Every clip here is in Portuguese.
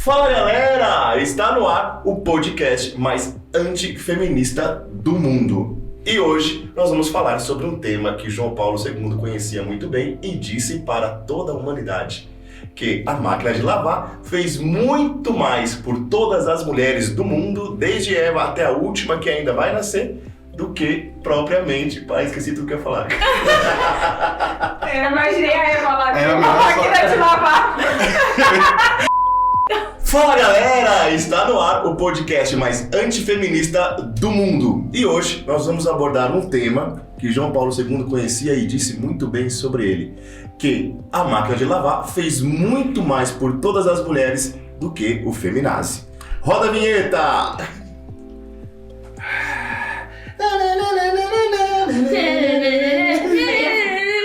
Fala galera, está no ar o podcast mais antifeminista do mundo. E hoje nós vamos falar sobre um tema que João Paulo II conhecia muito bem e disse para toda a humanidade, que a máquina de lavar fez muito mais por todas as mulheres do mundo, desde Eva até a última que ainda vai nascer, do que propriamente... esqueci tudo que eu ia falar. Eu imaginei a Eva lá de uma máquina de lavar. Fala galera, está no ar o podcast mais antifeminista do mundo. E hoje nós vamos abordar um tema que João Paulo II conhecia e disse muito bem sobre ele, que a máquina de lavar fez muito mais por todas as mulheres do que o feminazi. Roda a vinheta!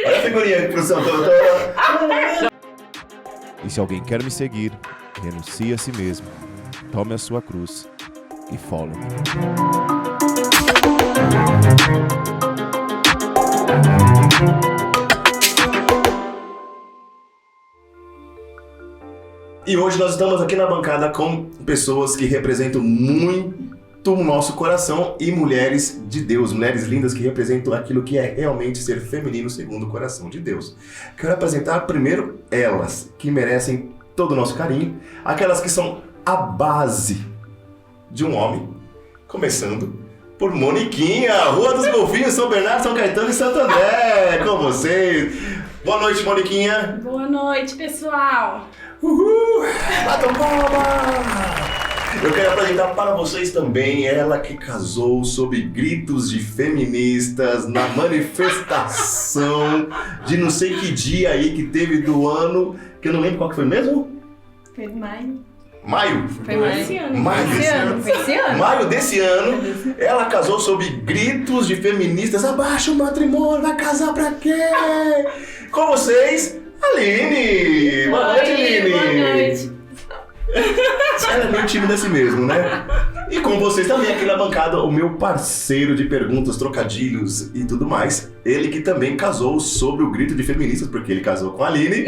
Olha a figurinha, produção. E se alguém quer me seguir, renuncie a si mesmo, tome a sua cruz e follow me. E hoje nós estamos aqui na bancada com pessoas que representam muito o nosso coração e mulheres de Deus, mulheres lindas que representam aquilo que é realmente ser feminino segundo o coração de Deus. Quero apresentar primeiro elas, que merecem todo o nosso carinho, aquelas que são a base de um homem, começando por Moniquinha, Rua dos Golfinhos, São Bernardo, São Caetano e Santo André, com vocês. Boa noite, Moniquinha. Boa noite, pessoal. Uhul! Batam palma! Eu quero apresentar para vocês também ela que casou sob gritos de feministas na manifestação de não sei que dia aí que teve do ano, que eu não lembro qual que foi mesmo? Foi maio. Maio? Foi esse ano. Maio desse ano. Foi esse ano. Maio desse ano, ela casou sob gritos de feministas. Abaixa o matrimônio, vai casar pra quê? Com vocês, Aline! Boa noite, Aline! Boa noite. Ela é meio tímida assim mesmo, né? E com vocês também aqui na bancada, o meu parceiro de perguntas, trocadilhos e tudo mais. Ele que também casou sobre o grito de feministas, porque ele casou com a Aline.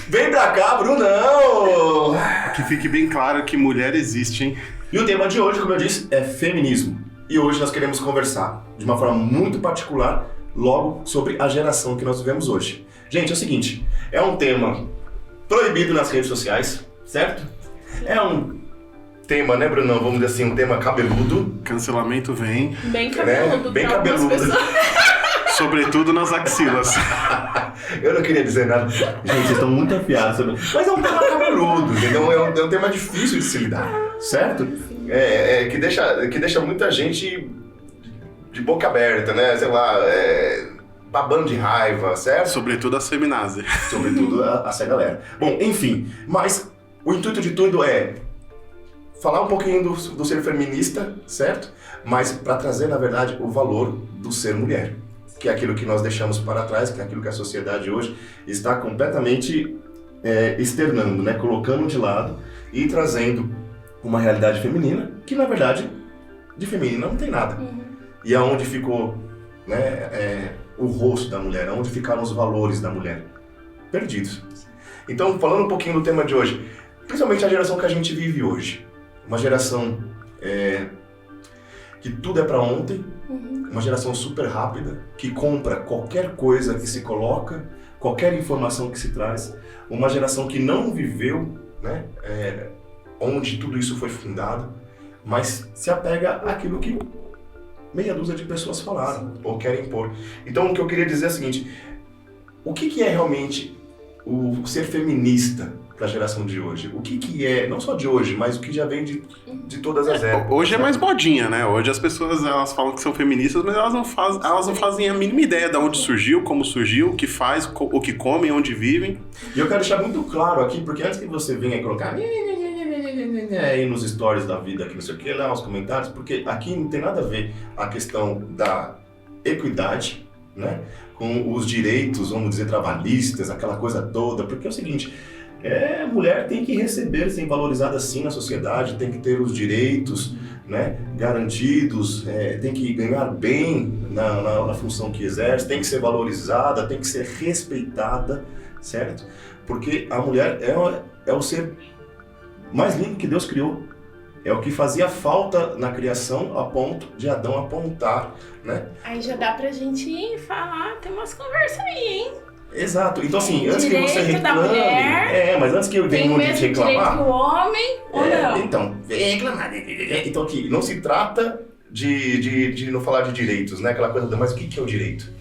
Vem pra cá, Brunão! Que fique bem claro que mulher existe, hein? E o tema de hoje, como eu disse, é feminismo. E hoje nós queremos conversar de uma forma muito particular, logo sobre a geração que nós vivemos hoje. Gente, é o seguinte, é um tema proibido nas redes sociais, certo? É um tema, né, Brunão? Vamos dizer assim, um tema cabeludo. Cancelamento vem, Bem cabeludo. Né? Bem pra algumas cabeludo. pessoas. sobretudo nas axilas. Eu não queria dizer nada. Gente, vocês estão muito afiados sobre... Mas é um tema cabeludo, entendeu? É um tema difícil de se lidar, certo? Que deixa muita gente de boca aberta, né? Sei lá, babando de raiva, certo? Sobretudo a feminazi. Sobretudo essa galera. Bom, enfim, mas o intuito de tudo é falar um pouquinho do ser feminista, certo? Mas para trazer, na verdade, o valor do ser mulher, que é aquilo que nós deixamos para trás, que é aquilo que a sociedade hoje está completamente externando, né? Colocando de lado e trazendo uma realidade feminina que, na verdade, de feminina não tem nada. Uhum. E aonde ficou, né, o rosto da mulher, aonde ficaram os valores da mulher? Perdidos. Então, falando um pouquinho do tema de hoje, principalmente a geração que a gente vive hoje, uma geração que tudo é para ontem, uma geração super rápida, que compra qualquer coisa que se coloca, qualquer informação que se traz, uma geração que não viveu, né, onde tudo isso foi fundado, mas se apega àquilo que meia dúzia de pessoas falaram ou querem impor. Então, o que eu queria dizer é o seguinte, o que é realmente o ser feminista para a geração de hoje? O que é, não só de hoje, mas o que já vem de todas as épocas? Hoje é mais modinha, né? Hoje as pessoas elas falam que são feministas, mas elas não fazem a mínima ideia de onde surgiu, como surgiu, o que faz, o que comem, onde vivem. E eu quero deixar muito claro aqui, porque antes que você venha colocar aí nos stories da vida, aqui não sei o que, lá nos comentários, porque aqui não tem nada a ver a questão da equidade, né, com os direitos, vamos dizer, trabalhistas, aquela coisa toda, porque é o seguinte, mulher tem que receber, ser valorizada sim na sociedade, tem que ter os direitos, né, garantidos, tem que ganhar bem na função que exerce, tem que ser valorizada, tem que ser respeitada, certo? Porque a mulher é o ser mais lindo que Deus criou. É o que fazia falta na criação a ponto de Adão apontar, né? Aí já dá pra gente falar, tem umas conversas aí, hein? Exato. Então assim, antes que você Direito da reclame... mulher, mas antes que eu venha tem um o monte de mesmo direito reclamar... que o homem ou não? Então, vem reclamar. Então aqui, não se trata de não falar de direitos, né? Aquela coisa, mas o que é o direito?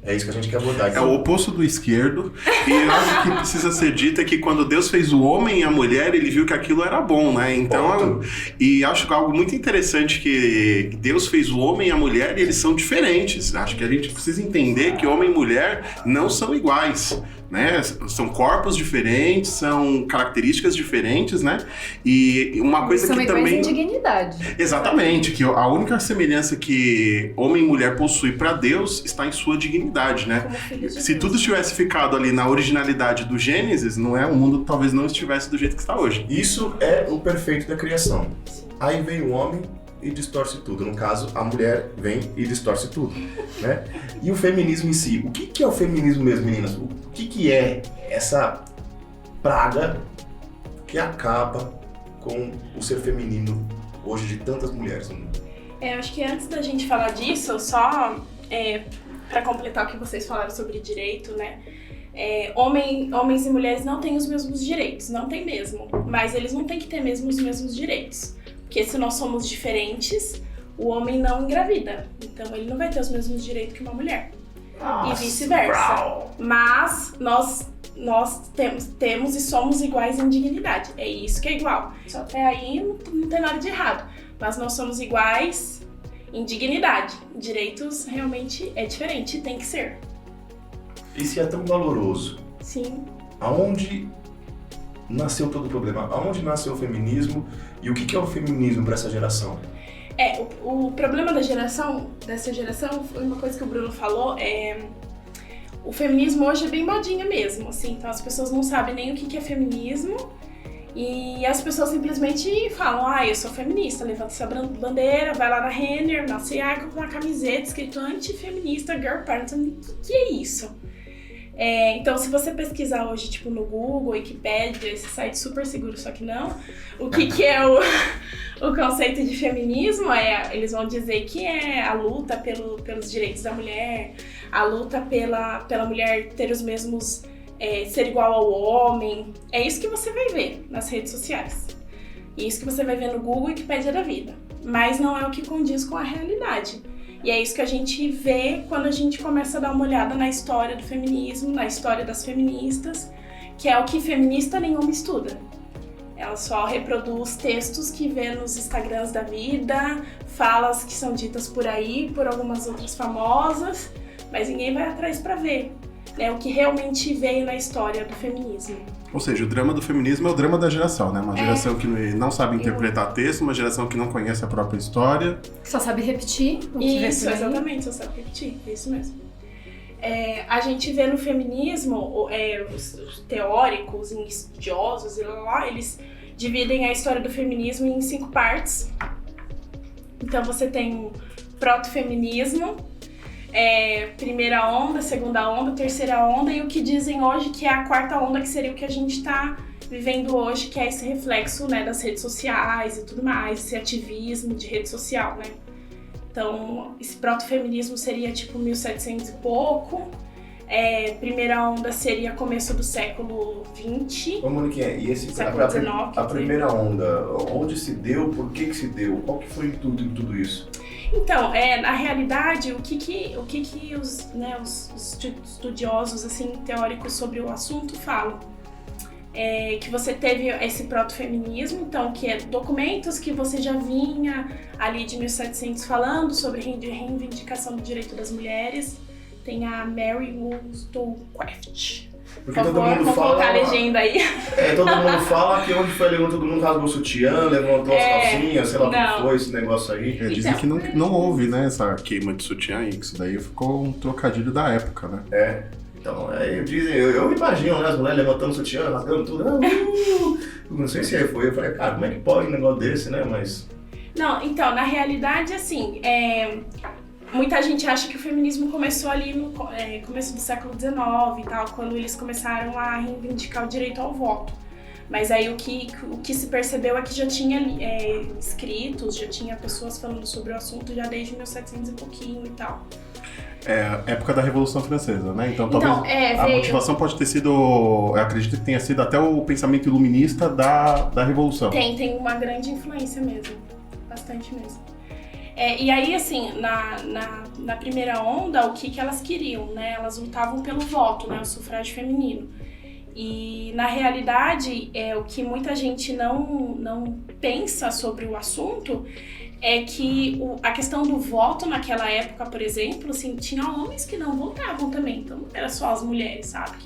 É isso que a gente quer abordar aqui. É o oposto do esquerdo. E algo que precisa ser dito é que quando Deus fez o homem e a mulher, ele viu que aquilo era bom, né? Então, e acho que algo muito interessante que Deus fez o homem e a mulher e eles são diferentes. Acho que a gente precisa entender que homem e mulher não são iguais, né? São corpos diferentes, são características diferentes, né? E uma coisa são que iguais também... em dignidade. Exatamente, que a única semelhança que homem e mulher possui para Deus está em sua dignidade, né? Como filho de Se Deus. tudo tivesse ficado ali na originalidade do Gênesis, o mundo talvez não estivesse do jeito que está hoje. Isso é o perfeito da criação. Aí vem o homem e distorce tudo. No caso, a mulher vem e distorce tudo, né? E o feminismo em si. O que é o feminismo mesmo, meninas? O que é essa praga que acaba com o ser feminino hoje de tantas mulheres no mundo? Eu acho que antes da gente falar disso, só para completar o que vocês falaram sobre direito, né? Homens e mulheres não têm os mesmos direitos, não tem mesmo. Mas eles não têm que ter mesmo os mesmos direitos. Porque se nós somos diferentes, o homem não engravida. Então ele não vai ter os mesmos direitos que uma mulher. E vice-versa. Mas nós temos e somos iguais em dignidade. É isso que é igual. Só até aí não tem nada de errado. Mas nós somos iguais em dignidade. Direitos realmente é diferente, tem que ser. E se é tão valoroso, Sim. aonde nasceu todo o problema? Aonde nasceu o feminismo? E o que é o feminismo para essa geração? O problema dessa geração, foi uma coisa que o Bruno falou, o feminismo hoje é bem modinha mesmo, assim, então as pessoas não sabem nem o que é feminismo e as pessoas simplesmente falam, eu sou feminista, levanta essa bandeira, vai lá na Renner, na C&A, com uma camiseta escrito antifeminista, girl power. Então, o que é isso? Então, se você pesquisar hoje, tipo, no Google, Wikipedia, esse site super seguro, só que não, o que é o conceito de feminismo eles vão dizer que é a luta pelos direitos da mulher, a luta pela mulher ter os mesmos, ser igual ao homem. É isso que você vai ver nas redes sociais. E isso que você vai ver no Google e Wikipedia da vida. Mas não é o que condiz com a realidade. E é isso que a gente vê quando a gente começa a dar uma olhada na história do feminismo, na história das feministas, que é o que feminista nenhuma estuda. Ela só reproduz textos que vê nos Instagrams da vida, falas que são ditas por aí, por algumas outras famosas, mas ninguém vai atrás para ver, né, o que realmente veio na história do feminismo. Ou seja, o drama do feminismo é o drama da geração, né? Uma geração que não sabe interpretar texto, uma geração que não conhece a própria história. Que só sabe repetir o que Isso, exatamente, só sabe repetir, é isso mesmo. A gente vê no feminismo, os teóricos, estudiosos, eles dividem a história do feminismo em 5 partes. Então você tem o proto-feminismo, primeira onda, segunda onda, terceira onda, e o que dizem hoje que é a quarta onda, que seria o que a gente está vivendo hoje, que é esse reflexo, né, das redes sociais e tudo mais, esse ativismo de rede social, né? Então, esse proto-feminismo seria tipo 1700 e pouco, primeira onda seria começo do século XX. Ô, Moniquinha, e século XIX, a primeira onda, onde se deu, por que se deu, qual que foi o intuito de tudo isso? Então, na realidade, o que os estudiosos, assim, teóricos sobre o assunto falam? Que você teve esse proto-feminismo, então, que é documentos que você já vinha ali de 1700 falando sobre reivindicação do direito das mulheres. Tem a Mary Wollstonecraft. Porque Por todo favor, mundo vou fala, colocar a legenda aí. Todo mundo fala que onde foi ali, todo mundo rasgou o sutiã, levantou as calcinhas, sei lá o que foi esse negócio aí. Dizem que não houve, né, essa queima de sutiã, e que isso daí ficou um trocadilho da época, né? Então, eu imagino, né, as mulheres levantando o sutiã, rasgando tudo. Não sei se foi, eu falei, cara, como é que pode um negócio desse, né, mas... Não, então, na realidade, assim, muita gente acha que o feminismo começou ali no começo do século XIX e tal, quando eles começaram a reivindicar o direito ao voto. Mas aí o que se percebeu é que já tinha escritos, já tinha pessoas falando sobre o assunto já desde 1700 e pouquinho e tal. Época da Revolução Francesa, né? Então talvez a motivação pode ter sido, eu acredito que tenha sido até o pensamento iluminista da Revolução. Tem uma grande influência mesmo, bastante mesmo. E aí, assim, na primeira onda, o que elas queriam, né? Elas lutavam pelo voto, né? O sufrágio feminino. E, na realidade, o que muita gente não pensa sobre o assunto é que a questão do voto naquela época, por exemplo, assim, tinha homens que não votavam também. Então, não era só as mulheres, sabe?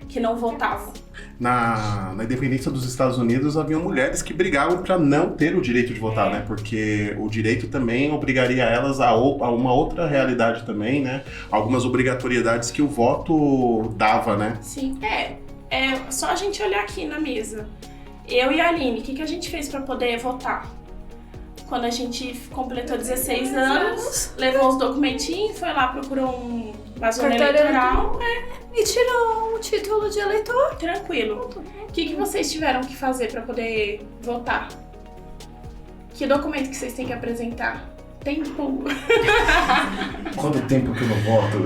Que não votavam. Na independência dos Estados Unidos, havia mulheres que brigavam para não ter o direito de votar, né? Porque o direito também obrigaria elas a uma outra realidade também, né? Algumas obrigatoriedades que o voto dava, né? Sim, é só a gente olhar aqui na mesa. Eu e a Aline, o que a gente fez para poder votar? Quando a gente completou 16 anos, levou os documentinhos, foi lá, procurou uma zona eleitoral. E tirou o título de eleitor. Tranquilo. O que vocês tiveram que fazer para poder votar? Que documento que vocês têm que apresentar? Tempo. Quanto tempo que eu não voto?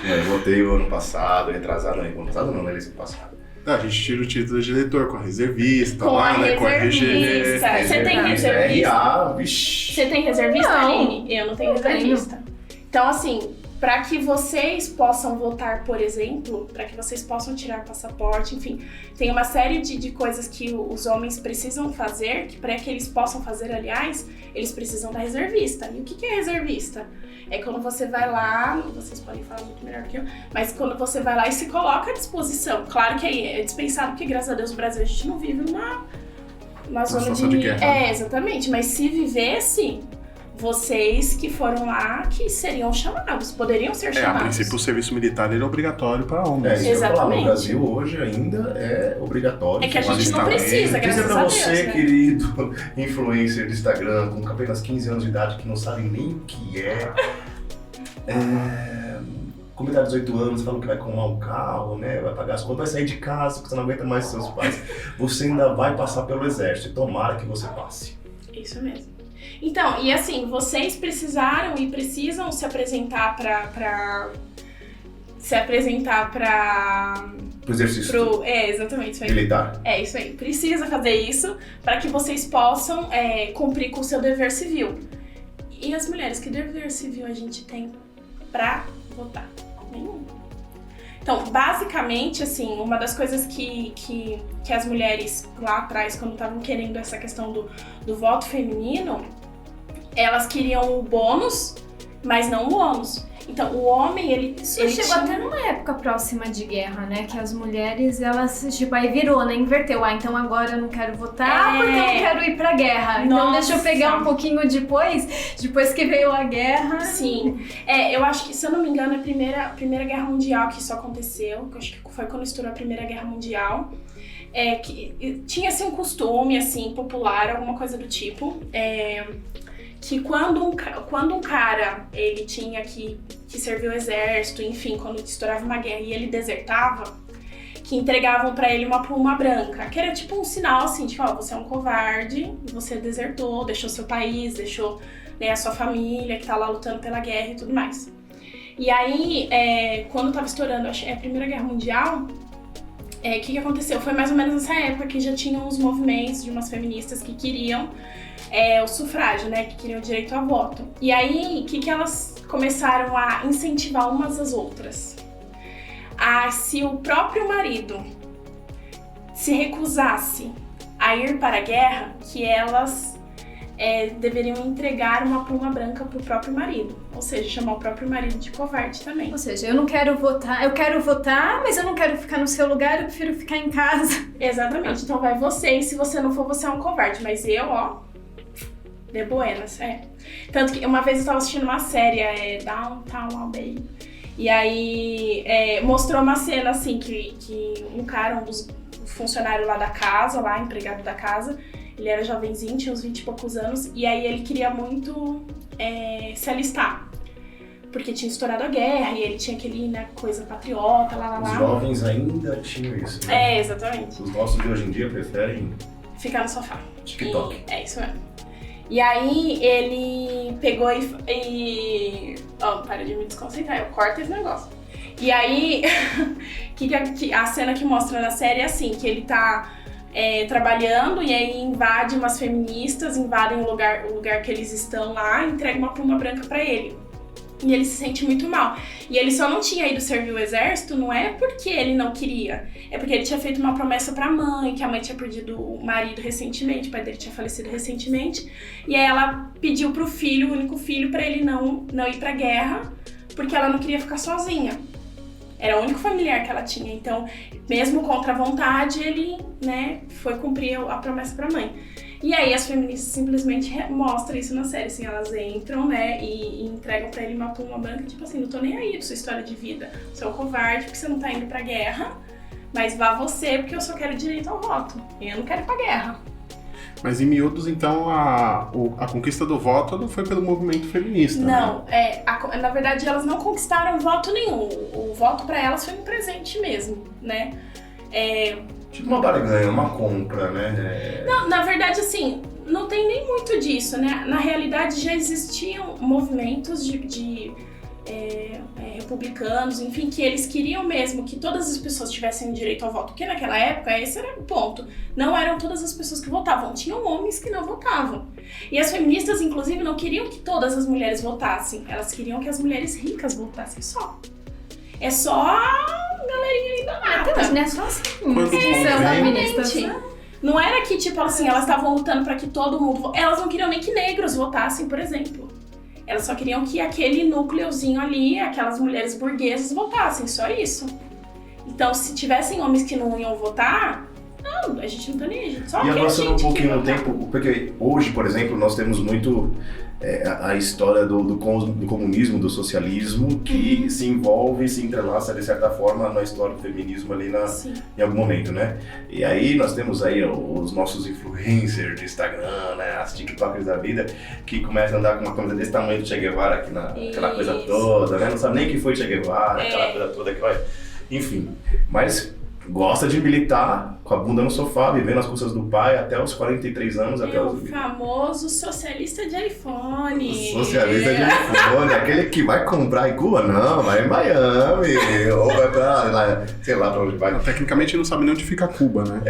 Eu votei o ano passado, retrasado, ano passado não, na eleição passada. A gente tira o título de eleitor com a reservista, com lá, a né? Com a RG. Você tem reservista? Vixi. Você tem reservista, Não. Aline? Eu não tenho reservista. Então, assim, para que vocês possam votar, por exemplo, para que vocês possam tirar passaporte, enfim, tem uma série de coisas que os homens precisam fazer, que para que eles possam fazer, aliás, eles precisam da reservista. E o que é reservista? É quando você vai lá, vocês podem falar muito melhor que eu, mas quando você vai lá e se coloca à disposição. Claro que aí é dispensado, porque graças a Deus no Brasil a gente não vive numa zona de guerra. Exatamente, mas se vivesse, vocês que foram lá, que seriam chamados, poderiam ser chamados. A princípio o serviço militar ele é obrigatório para homens. Isso que eu ia falar, Exatamente. no Brasil hoje ainda é obrigatório. É que a gente não precisa, graças Dizer pra a Deus, você, né? querido influencer do Instagram, com apenas 15 anos de idade, que não sabe nem o que com idade de 18 anos, falando que vai comprar um carro, né? Vai pagar as contas, vai sair de casa, porque você não aguenta mais seus pais. Você ainda vai passar pelo exército, tomara que você passe. Isso mesmo. Então, e assim, vocês precisaram e precisam se apresentar para Pro exercício exatamente isso aí. militar. É isso aí. Precisa fazer isso para que vocês possam cumprir com o seu dever civil. E as mulheres, que dever civil a gente tem para votar? Nenhum. Então, basicamente, assim, uma das coisas que as mulheres lá atrás, quando estavam querendo essa questão do voto feminino, elas queriam o bônus, mas não o ônus. Então, o homem, ele Chegou tinha... até numa época próxima de guerra, né? Que as mulheres, elas, tipo, aí virou, né? Inverteu. Então agora eu não quero votar porque eu não quero ir pra guerra. Então deixa eu pegar um pouquinho depois que veio a guerra. Sim. Eu acho que, se eu não me engano, a primeira Guerra Mundial que isso aconteceu, que eu acho que foi quando estourou a Primeira Guerra Mundial, que tinha-se um costume, assim, popular, alguma coisa do tipo, que quando um cara, ele tinha que servir o exército, enfim, quando estourava uma guerra e ele desertava, que entregavam pra ele uma pluma branca, que era tipo um sinal, assim, de que, você é um covarde, você desertou, deixou seu país, deixou, né, a sua família, que tá lá lutando pela guerra e tudo mais. E aí, quando tava estourando a Primeira Guerra Mundial, o que aconteceu? Foi mais ou menos nessa época que já tinham uns movimentos de umas feministas que queriam o sufrágio, né, que queriam o direito ao voto. E aí, o que elas começaram a incentivar umas às outras? Se o próprio marido se recusasse a ir para a guerra, que elas deveriam entregar uma pluma branca pro próprio marido. Ou seja, chamar o próprio marido de covarde também. Ou seja, eu não quero votar, eu quero votar, mas eu não quero ficar no seu lugar, eu prefiro ficar em casa. Exatamente, então vai você, e se você não for, você é um covarde. Mas eu, de buenas, Tanto que uma vez eu tava assistindo uma série, Downtown Abbey, e aí mostrou uma cena assim, que um cara, um dos funcionários lá da casa, empregado da casa, ele era jovenzinho, tinha uns 20 e poucos anos, e aí ele queria muito se alistar. porque tinha estourado a guerra e ele tinha aquele, né, coisa patriota, lá. Os jovens ainda tinham isso, né? Exatamente. Os nossos de hoje em dia preferem ficar no sofá. TikTok. É isso mesmo. E aí ele pegou e... para de me desconcentrar, eu corto esse negócio. E aí, a cena que mostra na série é assim, que ele tá trabalhando e aí invade umas feministas, invadem o lugar que eles estão lá, entrega uma pluma branca pra ele. E ele se sente muito mal. E ele só não tinha ido servir o exército, não é porque ele não queria. É porque ele tinha feito uma promessa pra mãe, que a mãe tinha perdido o marido recentemente, o pai dele tinha falecido recentemente. E aí ela pediu pro filho, o único filho, pra ele não ir pra guerra, porque ela não queria ficar sozinha. Era o único familiar que ela tinha. Então, mesmo contra a vontade, ele, né, foi cumprir a promessa pra mãe. E aí as feministas simplesmente mostram isso na série, assim, elas entram, né, e entregam pra ele uma pluma branca, tipo assim, não tô nem aí pra sua história de vida, você é um covarde porque você não tá indo pra guerra, mas vá você porque eu só quero direito ao voto, e eu não quero ir pra guerra. Mas em miúdos, então, a conquista do voto não foi pelo movimento feminista, não, né? Na verdade elas não conquistaram voto nenhum, o voto pra elas foi um presente mesmo, né. Tipo uma barganha, uma compra, né? Não, na verdade, assim, não tem nem muito disso, né? Na realidade, já existiam movimentos de republicanos, enfim, que eles queriam mesmo que todas as pessoas tivessem direito ao voto, porque naquela época, esse era o ponto, não eram todas as pessoas que votavam, tinham homens que não votavam. E as feministas, inclusive, não queriam que todas as mulheres votassem, elas queriam que as mulheres ricas votassem só. É só a galerinha aí da nata. Mas não é só assim. Exatamente. Não era que, tipo assim, elas estavam lutando pra que todo mundo... Elas não queriam nem que negros votassem, por exemplo. Elas só queriam que aquele núcleozinho ali, aquelas mulheres burguesas votassem, só isso. Então, se tivessem homens que não iam votar, não, a gente não tá nem aí. A gente só e avançando um pouquinho no votar. tempo, porque hoje, por exemplo, nós temos muito a história do comunismo, do socialismo, que se envolve, se entrelaça de certa forma na história do feminismo ali em algum momento, né? E aí nós temos aí os nossos influencers de Instagram, né? As TikTokers da vida, que começam a andar com uma camisa desse tamanho do Che Guevara aqui aquela coisa toda, né? Não sabe nem quem foi Che Guevara, aquela coisa toda que olha. Enfim, mas gosta de militar com a bunda no sofá, vivendo as custas do pai até os 43 anos. Até o famoso socialista de iPhone. Socialista de iPhone, aquele que vai comprar em Cuba? Não, vai em Miami, ou vai pra, sei lá pra onde vai. Tecnicamente não sabe nem onde fica Cuba, né?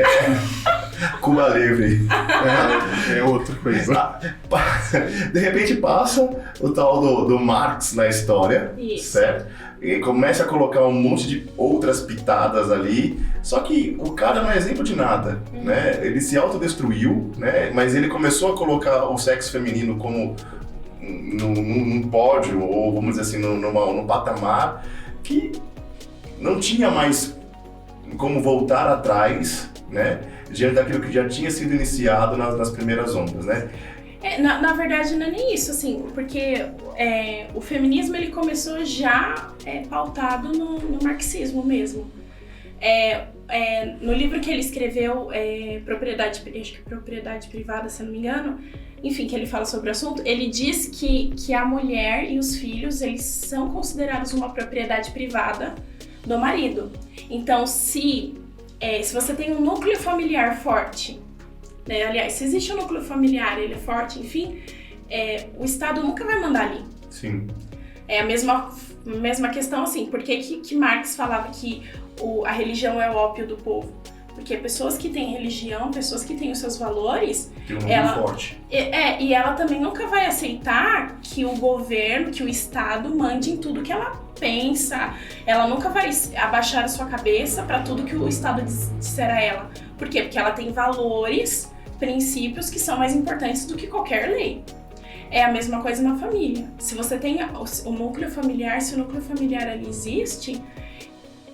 Cuba livre. É outra coisa. De repente passa o tal do Marx na história, certo? E começa a colocar um monte de outras pitadas ali, só que o cara não é exemplo de nada, né? Ele se autodestruiu, né? Mas ele começou a colocar o sexo feminino como num pódio, ou vamos dizer assim, num patamar que não tinha mais como voltar atrás, né? Diante daquilo que já tinha sido iniciado nas primeiras ondas, né? Na verdade, não é nem isso, assim, porque o feminismo ele começou já pautado no marxismo mesmo. No livro que ele escreveu, Propriedade Privada, se eu não me engano, enfim, que ele fala sobre o assunto, ele diz que a mulher e os filhos, eles são considerados uma propriedade privada do marido. Então, se você tem um núcleo familiar forte, né? Aliás, se existe um núcleo familiar, ele é forte, enfim, o Estado nunca vai mandar ali. Sim. É a mesma questão, assim, por que Marx falava que a religião é o ópio do povo? Porque pessoas que têm religião, pessoas que têm os seus valores... Tem um núcleo forte. E ela também nunca vai aceitar que o governo, que o Estado mande em tudo que ela pensa. Ela nunca vai abaixar a sua cabeça para tudo que o Estado disser a ela. Por quê? Porque ela tem valores, princípios que são mais importantes do que qualquer lei. É a mesma coisa na família. Se você tem o núcleo familiar, se o núcleo familiar ali existe,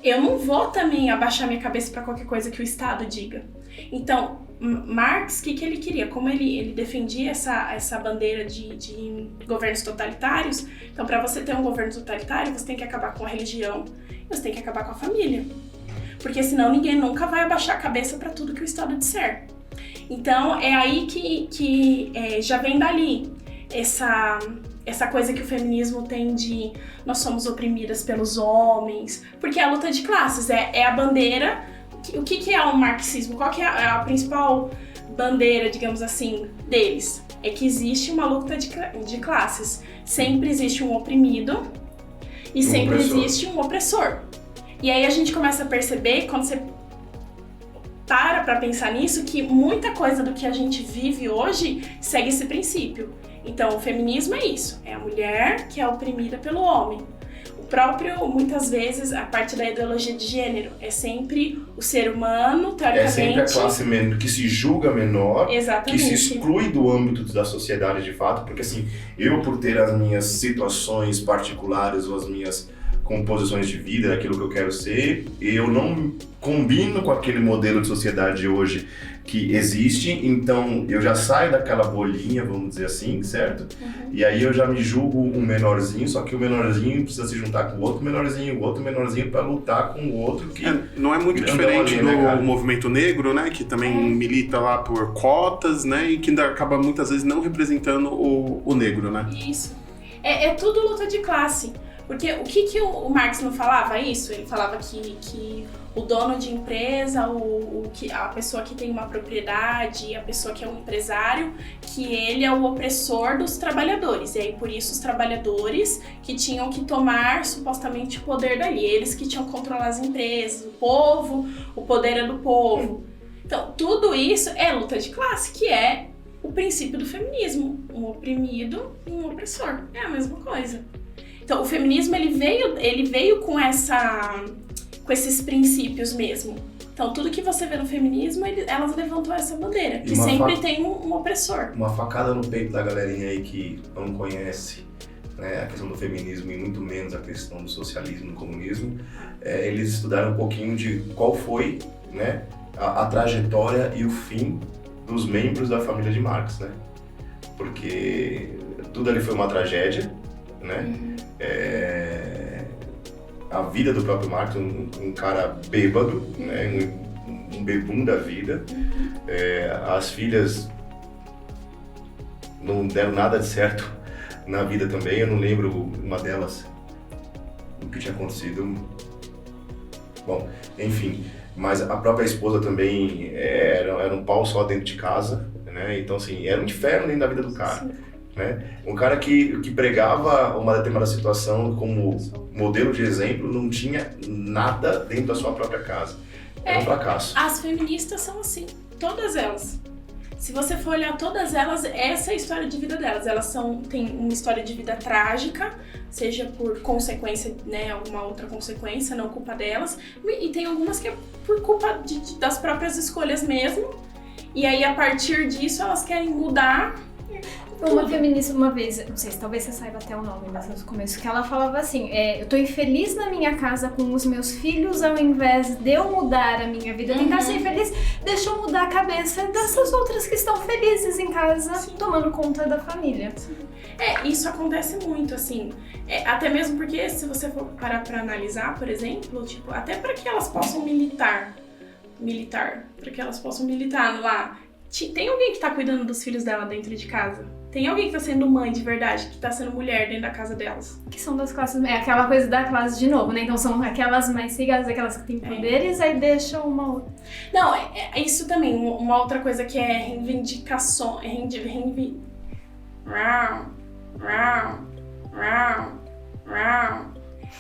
eu não vou também abaixar minha cabeça para qualquer coisa que o Estado diga. Então, Marx, o que ele queria? Como ele defendia essa bandeira de governos totalitários, então para você ter um governo totalitário, você tem que acabar com a religião, você tem que acabar com a família. Porque senão ninguém nunca vai abaixar a cabeça para tudo que o Estado disser. Então, é aí que já vem dali essa coisa que o feminismo tem de nós somos oprimidas pelos homens, porque é a luta de classes, é a bandeira. O que é o marxismo? Qual que é a principal bandeira, digamos assim, deles? É que existe uma luta de classes. Sempre existe um oprimido e sempre existe um opressor. E aí a gente começa a perceber, quando você para pensar nisso, que muita coisa do que a gente vive hoje segue esse princípio. Então, o feminismo é isso, é a mulher que é oprimida pelo homem. O próprio, muitas vezes, a parte da ideologia de gênero é sempre o ser humano, teoricamente... É sempre a classe que se julga menor, exatamente, que se exclui do âmbito da sociedade de fato, porque assim, eu por ter as minhas situações particulares ou as minhas composições de vida, aquilo que eu quero ser, eu não combino com aquele modelo de sociedade hoje que existe, então eu já saio daquela bolinha, vamos dizer assim, certo? Uhum. E aí eu já me julgo um menorzinho, só que o menorzinho precisa se juntar com o outro menorzinho para lutar com o outro que... não é muito diferente do movimento negro, né? Que também milita lá por cotas, né? E que ainda acaba muitas vezes não representando o negro, né? Isso. É tudo luta de classe. Porque o que o Marx não falava isso? Ele falava que o dono de empresa, a pessoa que tem uma propriedade, a pessoa que é um empresário, que ele é o opressor dos trabalhadores. E aí, por isso, os trabalhadores que tinham que tomar, supostamente, o poder dali. Eles que tinham que controlar as empresas, o povo, o poder é do povo. Então, tudo isso é luta de classe, que é o princípio do feminismo. Um oprimido e um opressor. É a mesma coisa. Então, o feminismo, ele veio com esses princípios mesmo. Então, tudo que você vê no feminismo, elas levantam essa bandeira, que sempre tem um opressor. Uma facada no peito da galerinha aí que não conhece, né, a questão do feminismo e muito menos a questão do socialismo e do comunismo. Eles estudaram um pouquinho de qual foi, né, a trajetória e o fim dos membros da família de Marx, né? Porque tudo ali foi uma tragédia, né? Uhum. A vida do próprio Marx, um cara bêbado, né? Um bebum da vida. Uhum. As filhas não deram nada de certo na vida também. Eu não lembro uma delas, o que tinha acontecido. Bom, enfim, mas a própria esposa também era um pau só dentro de casa, né? Então assim, era um inferno dentro da vida do cara. Sim. Né? Um cara que pregava uma determinada situação como modelo de exemplo não tinha nada dentro da sua própria casa. Era um fracasso. As feministas são assim, todas elas. Se você for olhar todas elas, essa é a história de vida delas. Elas têm uma história de vida trágica, seja por consequência, né, alguma outra consequência, não culpa delas. E tem algumas que é por culpa das próprias escolhas mesmo. E aí, a partir disso, elas querem mudar. Uma feminista uma vez, não sei se talvez você saiba até o nome, mas no começo, que ela falava assim, eu tô infeliz na minha casa com os meus filhos, ao invés de eu mudar a minha vida, tentar ser feliz, deixa eu mudar a cabeça dessas outras que estão felizes em casa, tomando conta da família. Isso acontece muito, assim, até mesmo porque se você for parar pra analisar, por exemplo, tipo, até para que elas possam militar, para que elas possam militar lá, tem alguém que tá cuidando dos filhos dela dentro de casa? Tem alguém que tá sendo mãe de verdade, que tá sendo mulher dentro da casa delas? Que são das classes... aquela coisa da classe de novo, né? Então são aquelas mais ligadas, aquelas que têm poderes, aí deixam uma outra. Não, isso também. Uma outra coisa que é reivindicação...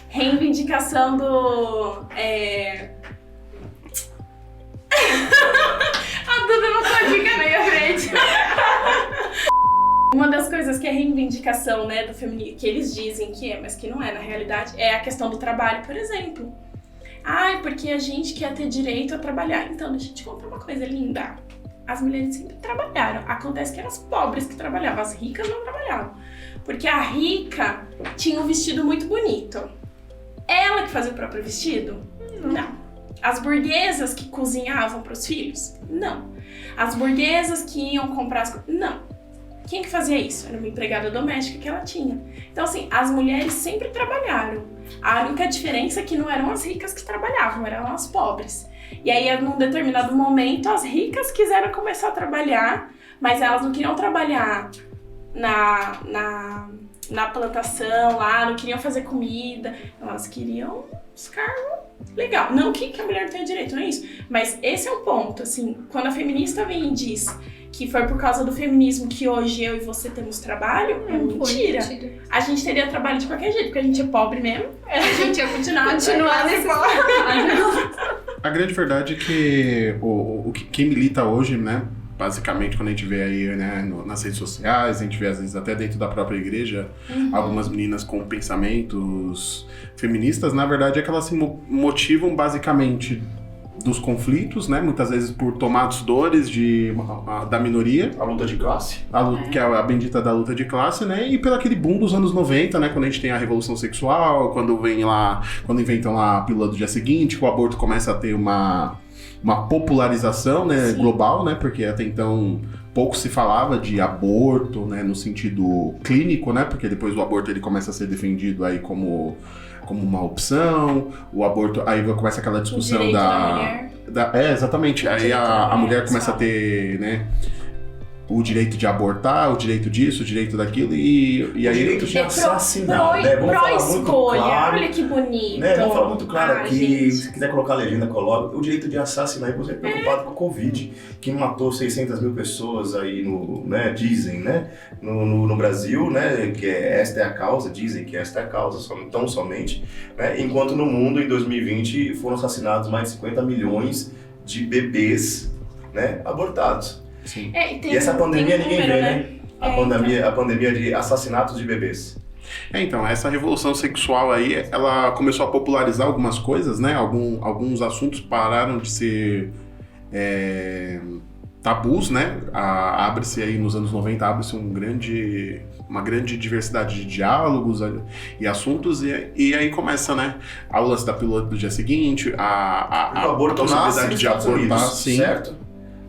Reivindicação do... A Duda não pode ficar na minha frente. Uma das coisas que é reivindicação, né, do feminismo, que eles dizem que é, mas que não é na realidade, é a questão do trabalho, por exemplo. Porque a gente quer ter direito a trabalhar. Então, deixa eu te contar uma coisa linda. As mulheres sempre trabalharam. Acontece que eram as pobres que trabalhavam, as ricas não trabalhavam. Porque a rica tinha um vestido muito bonito. Ela que fazia o próprio vestido? Não. As burguesas que cozinhavam para os filhos? Não. As burguesas que iam comprar as coisas? Não. Quem que fazia isso? Era uma empregada doméstica que ela tinha. Então, assim, as mulheres sempre trabalharam. A única diferença é que não eram as ricas que trabalhavam, eram as pobres. E aí, num determinado momento, as ricas quiseram começar a trabalhar, mas elas não queriam trabalhar na plantação lá, não queriam fazer comida, elas queriam os cargos legal. Não que a mulher não tenha direito, não é isso. Mas esse é o ponto, assim, quando a feminista vem e diz que foi por causa do feminismo que hoje eu e você temos trabalho, é mentira. A gente teria trabalho de qualquer jeito, porque a gente é pobre mesmo, a gente ia continuar nesse A grande verdade é que quem milita hoje, né, basicamente, quando a gente vê aí, né, nas redes sociais, a gente vê às vezes até dentro da própria igreja, algumas meninas com pensamentos feministas, na verdade é que elas se motivam basicamente dos conflitos, né, muitas vezes por tomados dores da minoria. A luta de classe. Que é a bendita da luta de classe, né, e pelo aquele boom dos anos 90, né, quando a gente tem a revolução sexual, quando inventam lá a pílula do dia seguinte, o aborto começa a ter uma popularização, né, global, né, porque até então pouco se falava de aborto, né, no sentido clínico, né, porque depois o aborto ele começa a ser defendido aí como uma opção, o aborto, aí começa aquela discussão da mulher. Exatamente, aí a mulher começa a ter, né, o direito de abortar, o direito disso, o direito daquilo, e aí... O direito de assassinar, né? Vamos falar muito claro. Olha que bonito. Né? Vamos falar muito claro aqui, se quiser colocar a legenda, coloca. O direito de assassinar, e você é preocupado com a Covid, que matou 600 mil pessoas aí, né? Dizem, né? No Brasil, né? Que esta é a causa, dizem que esta é a causa, tão somente. Né? Enquanto no mundo, em 2020, foram assassinados mais de 50 milhões de bebês, né? Abortados. Sim. E essa pandemia ninguém vê, né? A pandemia de assassinatos de bebês. Então, essa revolução sexual aí, ela começou a popularizar algumas coisas, né? Alguns assuntos pararam de ser tabus, né? Abre-se aí nos anos 90, abre-se uma grande diversidade de diálogos e assuntos, e aí começa, né? A lance da pílula do dia seguinte, o aborto possibilidade de abortar, sim. Certo?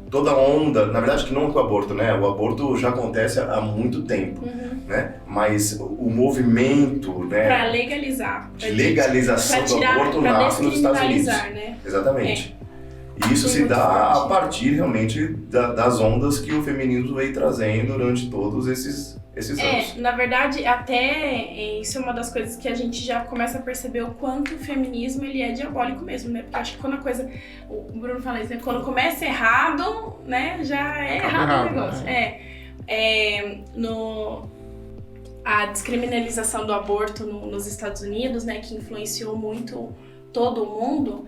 Toda onda, na verdade que não é o aborto, né? O aborto já acontece há muito tempo, né? Mas o movimento, né? Para legalizar. De legalização do aborto nasce nos Estados Unidos. Né? Exatamente. E isso se dá a partir realmente das ondas que o feminismo veio trazendo durante todos esses anos. Na verdade, até isso é uma das coisas que a gente já começa a perceber o quanto o feminismo ele é diabólico mesmo, né? Porque acho que quando a coisa, o Bruno fala isso, né? Quando começa errado, né? Já é errado o negócio. A descriminalização do aborto nos Estados Unidos, né? Que influenciou muito todo o mundo.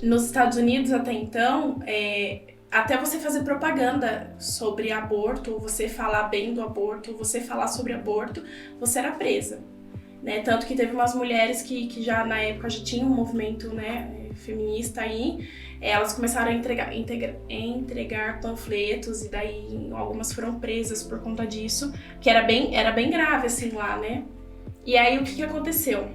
Nos Estados Unidos, até então, até você fazer propaganda sobre aborto, você falar bem do aborto, você falar sobre aborto, você era presa, né? Tanto que teve umas mulheres que já na época já tinham um movimento, né, feminista aí, elas começaram a entregar panfletos e daí algumas foram presas por conta disso, que era bem grave assim lá, né? E aí o que aconteceu?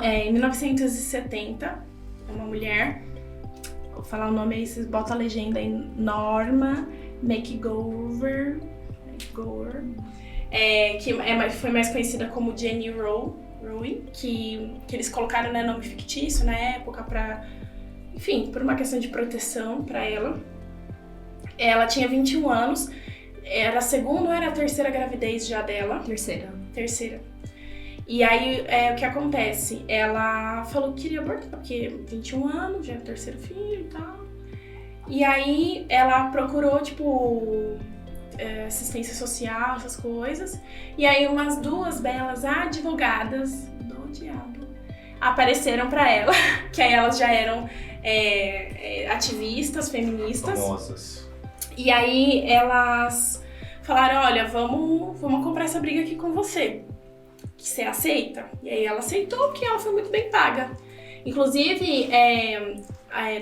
Em 1970, uma mulher, vou falar o nome aí, vocês botam a legenda aí, Norma McGowan, que foi mais conhecida como Jenny Rowe, que eles colocaram, né, nome fictício na época por uma questão de proteção para ela. Ela tinha 21 anos, era a segunda ou era a terceira gravidez já dela? Terceira. E aí, o que acontece? Ela falou que queria abortar, porque 21 anos, já era o terceiro filho e tal. E aí, ela procurou, assistência social, essas coisas. E aí, umas duas belas advogadas do diabo apareceram pra ela, que aí elas já eram ativistas, feministas. Famosas. E aí, elas falaram, olha, vamos comprar essa briga aqui com você. Que você aceita? E aí ela aceitou porque ela foi muito bem paga. Inclusive,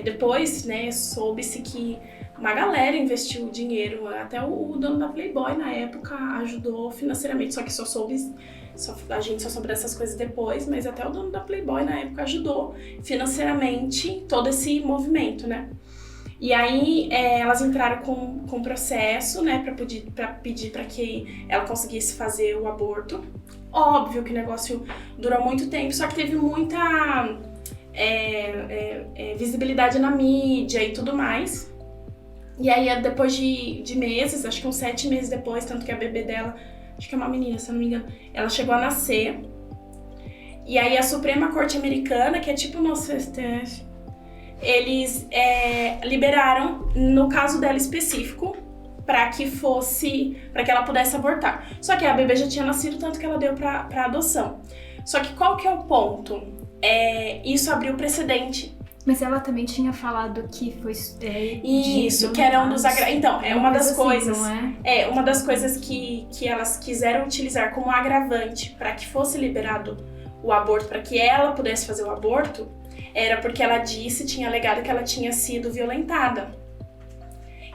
depois, né, soube-se que uma galera investiu dinheiro, até o dono da Playboy na época ajudou financeiramente, só que a gente só soube dessas coisas depois, mas até o dono da Playboy na época ajudou financeiramente todo esse movimento, né? E aí elas entraram com processo, né, para pedir para que ela conseguisse fazer o aborto. Óbvio que o negócio durou muito tempo, só que teve muita visibilidade na mídia e tudo mais. E aí, depois de meses, acho que uns 7 meses depois, tanto que a bebê dela, acho que é uma menina, se eu não me engano, ela chegou a nascer. E aí a Suprema Corte Americana, que é tipo o nosso STF, eles liberaram, no caso dela específico, para que ela pudesse abortar. Só que a bebê já tinha nascido, tanto que ela deu pra adoção. Só que qual que é o ponto? Isso abriu precedente. Mas ela também tinha falado que foi... Isso, que era um dos Então, é uma das coisas... Assim, não é? Uma das coisas que elas quiseram utilizar como agravante para que fosse liberado o aborto, para que ela pudesse fazer o aborto, era porque ela tinha alegado que ela tinha sido violentada.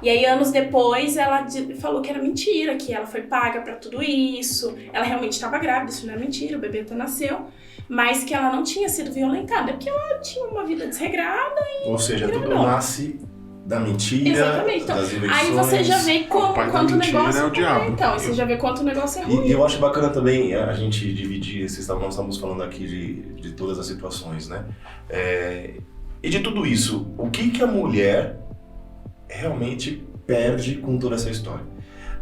E aí, anos depois, ela falou que era mentira, que ela foi paga pra tudo isso, ela realmente estava grávida, isso não é mentira, o bebê até nasceu, mas que ela não tinha sido violentada, porque ela tinha uma vida desregrada e... Ou seja, tudo nasce da mentira, exatamente. Então, das invenções. aí você já vê quanto o negócio é o diabo. Então, você já vê quanto o negócio é ruim. E eu acho bacana também a gente dividir, nós estamos falando aqui de todas as situações, né? E de tudo isso, o que a mulher realmente perde com toda essa história?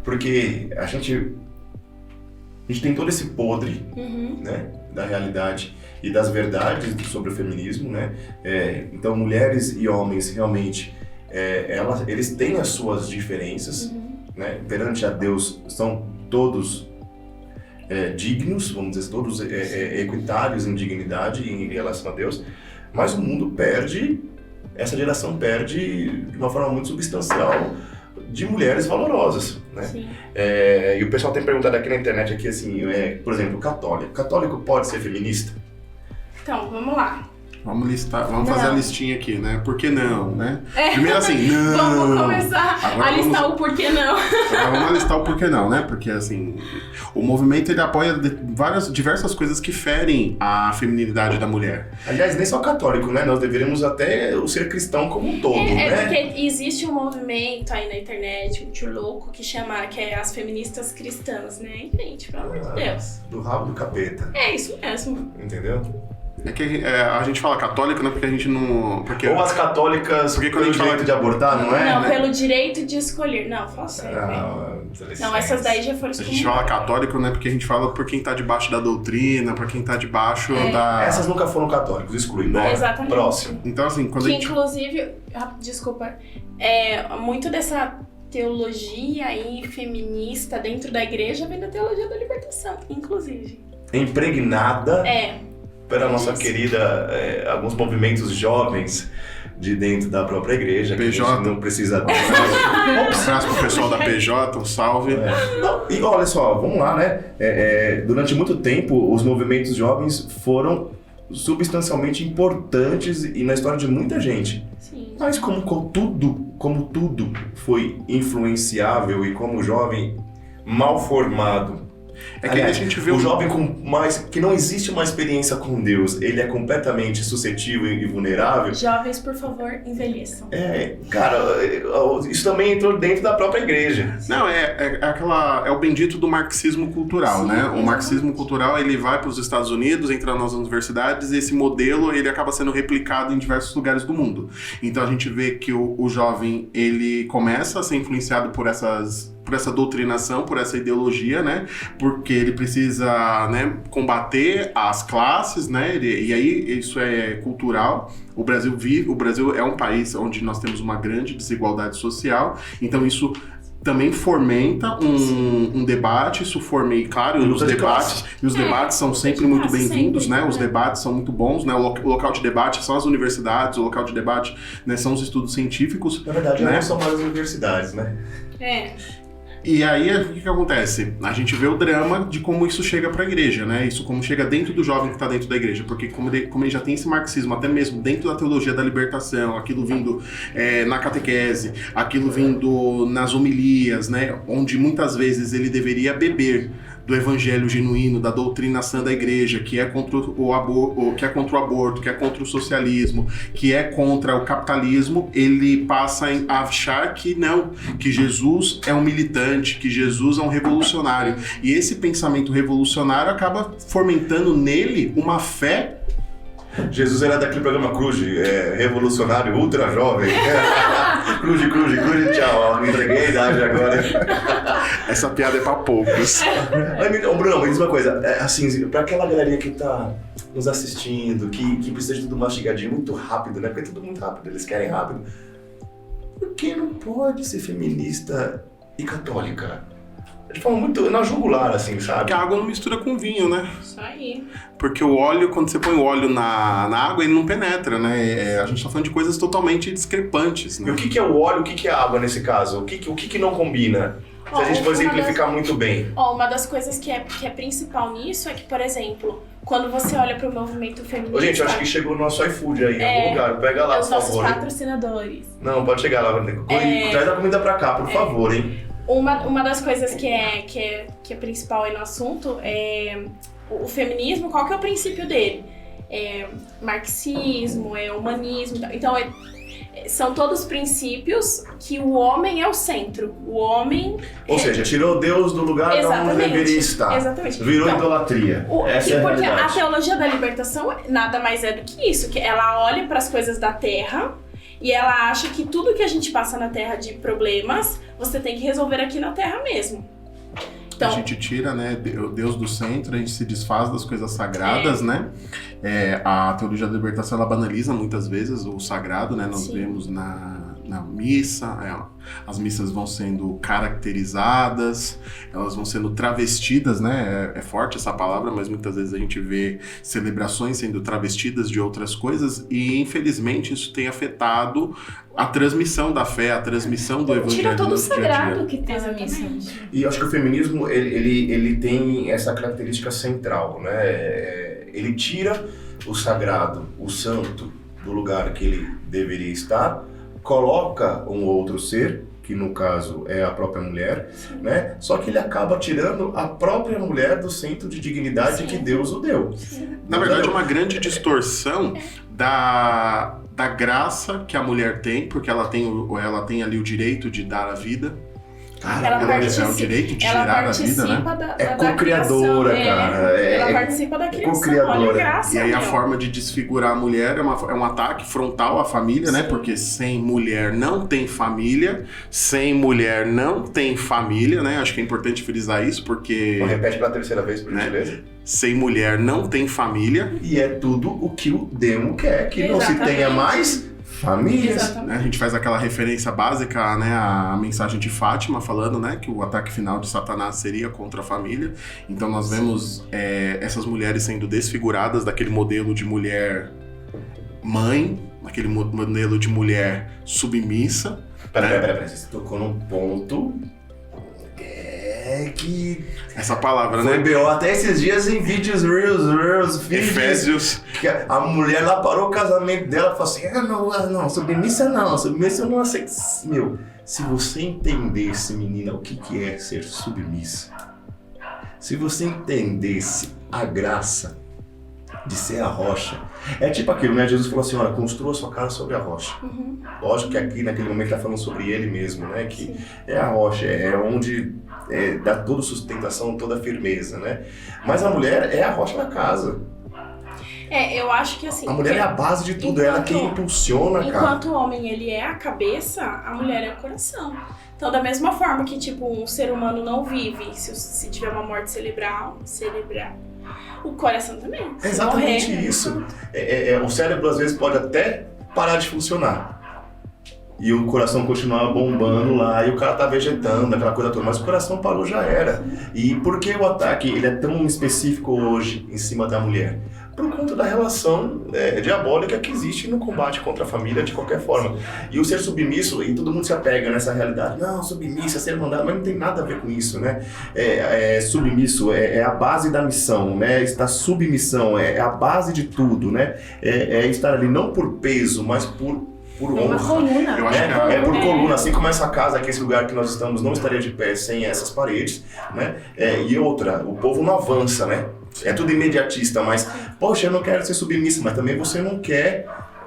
Porque a gente tem todo esse podre, né, da realidade e das verdades sobre o feminismo, né? Então, mulheres e homens realmente, eles têm as suas diferenças, né? Perante a Deus são todos dignos, vamos dizer, todos equitários em dignidade em relação a Deus, mas o mundo essa geração perde de uma forma muito substancial de mulheres valorosas, né? Sim. E o pessoal tem perguntado aqui na internet, aqui, assim, por exemplo, católico. Católico pode ser feminista? Então, vamos lá. Vamos fazer a listinha aqui, né? Por que não, né? Primeiro assim, não. Vamos começar a listar o porquê não. Agora vamos listar o porquê não, né? Porque assim, o movimento ele apoia diversas coisas que ferem a feminilidade da mulher. Aliás, nem só católico, né? Nós deveríamos até o ser cristão como um todo, né? Porque existe um movimento aí na internet, muito louco, que é as feministas cristãs, né? Gente, pelo amor de Deus. Do rabo do capeta. É isso mesmo. Entendeu? É que a gente fala católico, né? Porque a gente não... Ou as católicas pelo direito de abortar, não é? Não, né? pelo direito de escolher. Não, fala sério. Não, essas daí já foram A gente fala católico, né? Porque a gente fala por quem tá debaixo da doutrina, por quem tá debaixo da... Essas nunca foram católicos, exclui, né? Exatamente. Próximo. Então, assim, quando a gente... Inclusive, desculpa, muito dessa teologia aí feminista dentro da igreja vem da teologia da libertação, inclusive. Impregnada pela nossa querida, alguns movimentos jovens de dentro da própria igreja, PJ. que a gente não precisa... Um abraço pro pessoal da PJ, um salve. Não, e olha só, vamos lá, né? Durante muito tempo, os movimentos jovens foram substancialmente importantes e na história de muita gente. Sim. Mas como tudo foi influenciável e como o jovem mal formado, É que a gente vê o jovem que não existe uma experiência com Deus, ele é completamente suscetível e vulnerável. Jovens, por favor, envelheçam. Cara, isso também entrou dentro da própria igreja. Não, é o bendito do marxismo cultural, Sim, né? exatamente. O marxismo cultural, ele vai para os Estados Unidos, entra nas universidades, e esse modelo, ele acaba sendo replicado em diversos lugares do mundo. Então a gente vê que o jovem, ele começa a ser influenciado por essa doutrinação, por essa ideologia, né? Porque ele precisa, né, combater as classes, né? E aí isso é cultural. O Brasil é um país onde nós temos uma grande desigualdade social, então isso também fomenta um debate, isso forma, e claro, os debates são sempre muito bem-vindos, né? Os debates são muito bons, né? O local de debate são as universidades, o local de debate, né, são os estudos científicos. Na verdade, né? não são mais as universidades, né? E aí, o que acontece? A gente vê o drama de como isso chega para a igreja, né? Isso como chega dentro do jovem que está dentro da igreja. Porque como ele já tem esse marxismo, até mesmo dentro da teologia da libertação, aquilo vindo na catequese, aquilo vindo nas homilias, né? Onde muitas vezes ele deveria beber do evangelho genuíno, da doutrina sã da igreja, que é contra o aborto, que é contra o socialismo, que é contra o capitalismo, ele passa a achar que não, que Jesus é um militante, que Jesus é um revolucionário. E esse pensamento revolucionário acaba fomentando nele uma fé. Jesus era daquele programa Cruz, revolucionário, ultra jovem. Cruz, tchau. eu entreguei a idade agora. Essa piada é pra poucos. Ô, Bruno, me diz uma coisa, assim, pra aquela galerinha que tá nos assistindo, que precisa de tudo mastigadinho, muito rápido, né? Porque é tudo muito rápido, eles querem rápido. Por que não pode ser feminista e católica? De forma muito na jugular, assim, sabe? Porque a água não mistura com vinho, né? Isso aí. Porque o óleo, quando você põe o óleo na água, ele não penetra, né? A gente tá falando de coisas totalmente discrepantes, né? E o que é o óleo, o que é a água nesse caso? O que não combina? Se a gente for exemplificar muito bem. Uma das coisas que é principal nisso é que, por exemplo, quando você olha para o movimento feminista... Ô, gente, eu acho que chegou o nosso iFood aí, em algum lugar. Pega lá, por favor. Os nossos patrocinadores. Não, pode chegar lá. Traz a comida pra cá, por favor, hein? Uma das coisas que é principal aí no assunto é o feminismo. Qual que é o princípio dele? É marxismo, é humanismo. Então, são todos princípios que o homem é o centro. O homem... Ou seja, tirou Deus do lugar onde deveria estar. Exatamente. Virou idolatria. Essa é a porque realidade. a teologia da libertação nada mais é do que isso. Que ela olha para as coisas da terra e ela acha que tudo que a gente passa na terra de problemas, você tem que resolver aqui na terra mesmo. Então, a gente tira, né, o Deus do centro, a gente se desfaz das coisas sagradas, né? A teologia da libertação, ela banaliza muitas vezes o sagrado, né? Nós vemos na missa, as missas vão sendo caracterizadas, elas vão sendo travestidas, né? É forte essa palavra, mas muitas vezes a gente vê celebrações sendo travestidas de outras coisas e, infelizmente, isso tem afetado a transmissão da fé, a transmissão do evangelho. Tira todo o no dia a dia. sagrado que tem na missa. E eu acho que o feminismo, ele tem essa característica central, né? Ele tira o sagrado, o santo, do lugar que ele deveria estar, coloca um outro ser, que no caso é a própria mulher, né? Só que ele acaba tirando a própria mulher do centro de dignidade que Deus o deu. Na verdade, é uma grande distorção da graça que a mulher tem, porque ela tem ali o direito de dar a vida. Ela é o direito de gerar a vida, né? É co-criadora, cara. Ela participa da criação, co-criadora. olha a graça. E aí a meu. forma de desfigurar a mulher é um ataque frontal à família, né? Porque sem mulher não tem família, sem mulher não tem família, né? Acho que é importante frisar isso, porque... Então, repete pela terceira vez, por gentileza. Sem mulher não tem família. E é tudo o que o demo quer, que não se tenha mais famílias. A gente faz aquela referência básica, né, a mensagem de Fátima falando, né, que o ataque final de Satanás seria contra a família. Então nós vemos essas mulheres sendo desfiguradas daquele modelo de mulher mãe, daquele modelo de mulher submissa. Pera, você tocou num ponto que... Essa palavra, foi né? B.O. até esses dias em vídeos Reels, Efésios. Que a mulher lá parou o casamento dela e falou assim, não, submissa eu não aceito. Meu, se você entendesse, menina, o que é ser submissa, se você entendesse a graça de ser a rocha, é tipo aquilo, né? Jesus falou assim, olha, construa sua casa sobre a rocha. Lógico que aqui, naquele momento, tá falando sobre ele mesmo, né? Que é a rocha, é onde dá toda sustentação, toda firmeza, né? Mas a mulher é a rocha da casa. Eu acho que assim... A mulher é a base de tudo, ela quem impulsiona, cara. Enquanto o homem, ele é a cabeça, a mulher é o coração. Então, da mesma forma que, tipo, um ser humano não vive se tiver uma morte cerebral, o coração também. É exatamente isso. O cérebro, às vezes, pode até parar de funcionar. E o coração continuar bombando lá, e o cara tá vegetando, aquela coisa toda. Mas o coração parou, já era. E por que o ataque ele é tão específico hoje em cima da mulher? Por conta da relação diabólica que existe no combate contra a família de qualquer forma. E o ser submisso, e todo mundo se apega nessa realidade, não, submisso é ser mandado, mas não tem nada a ver com isso, né? Submisso é a base da missão, né? Esta submissão é a base de tudo, né? É estar ali não por peso, mas por honra. Uma coluna. Eu acho que É por coluna, assim como essa casa aqui, esse lugar que nós estamos não estaria de pé sem essas paredes, né? E outra, o povo não avança, né? É tudo imediatista, mas, poxa, eu não quero ser submissa, mas também você não quer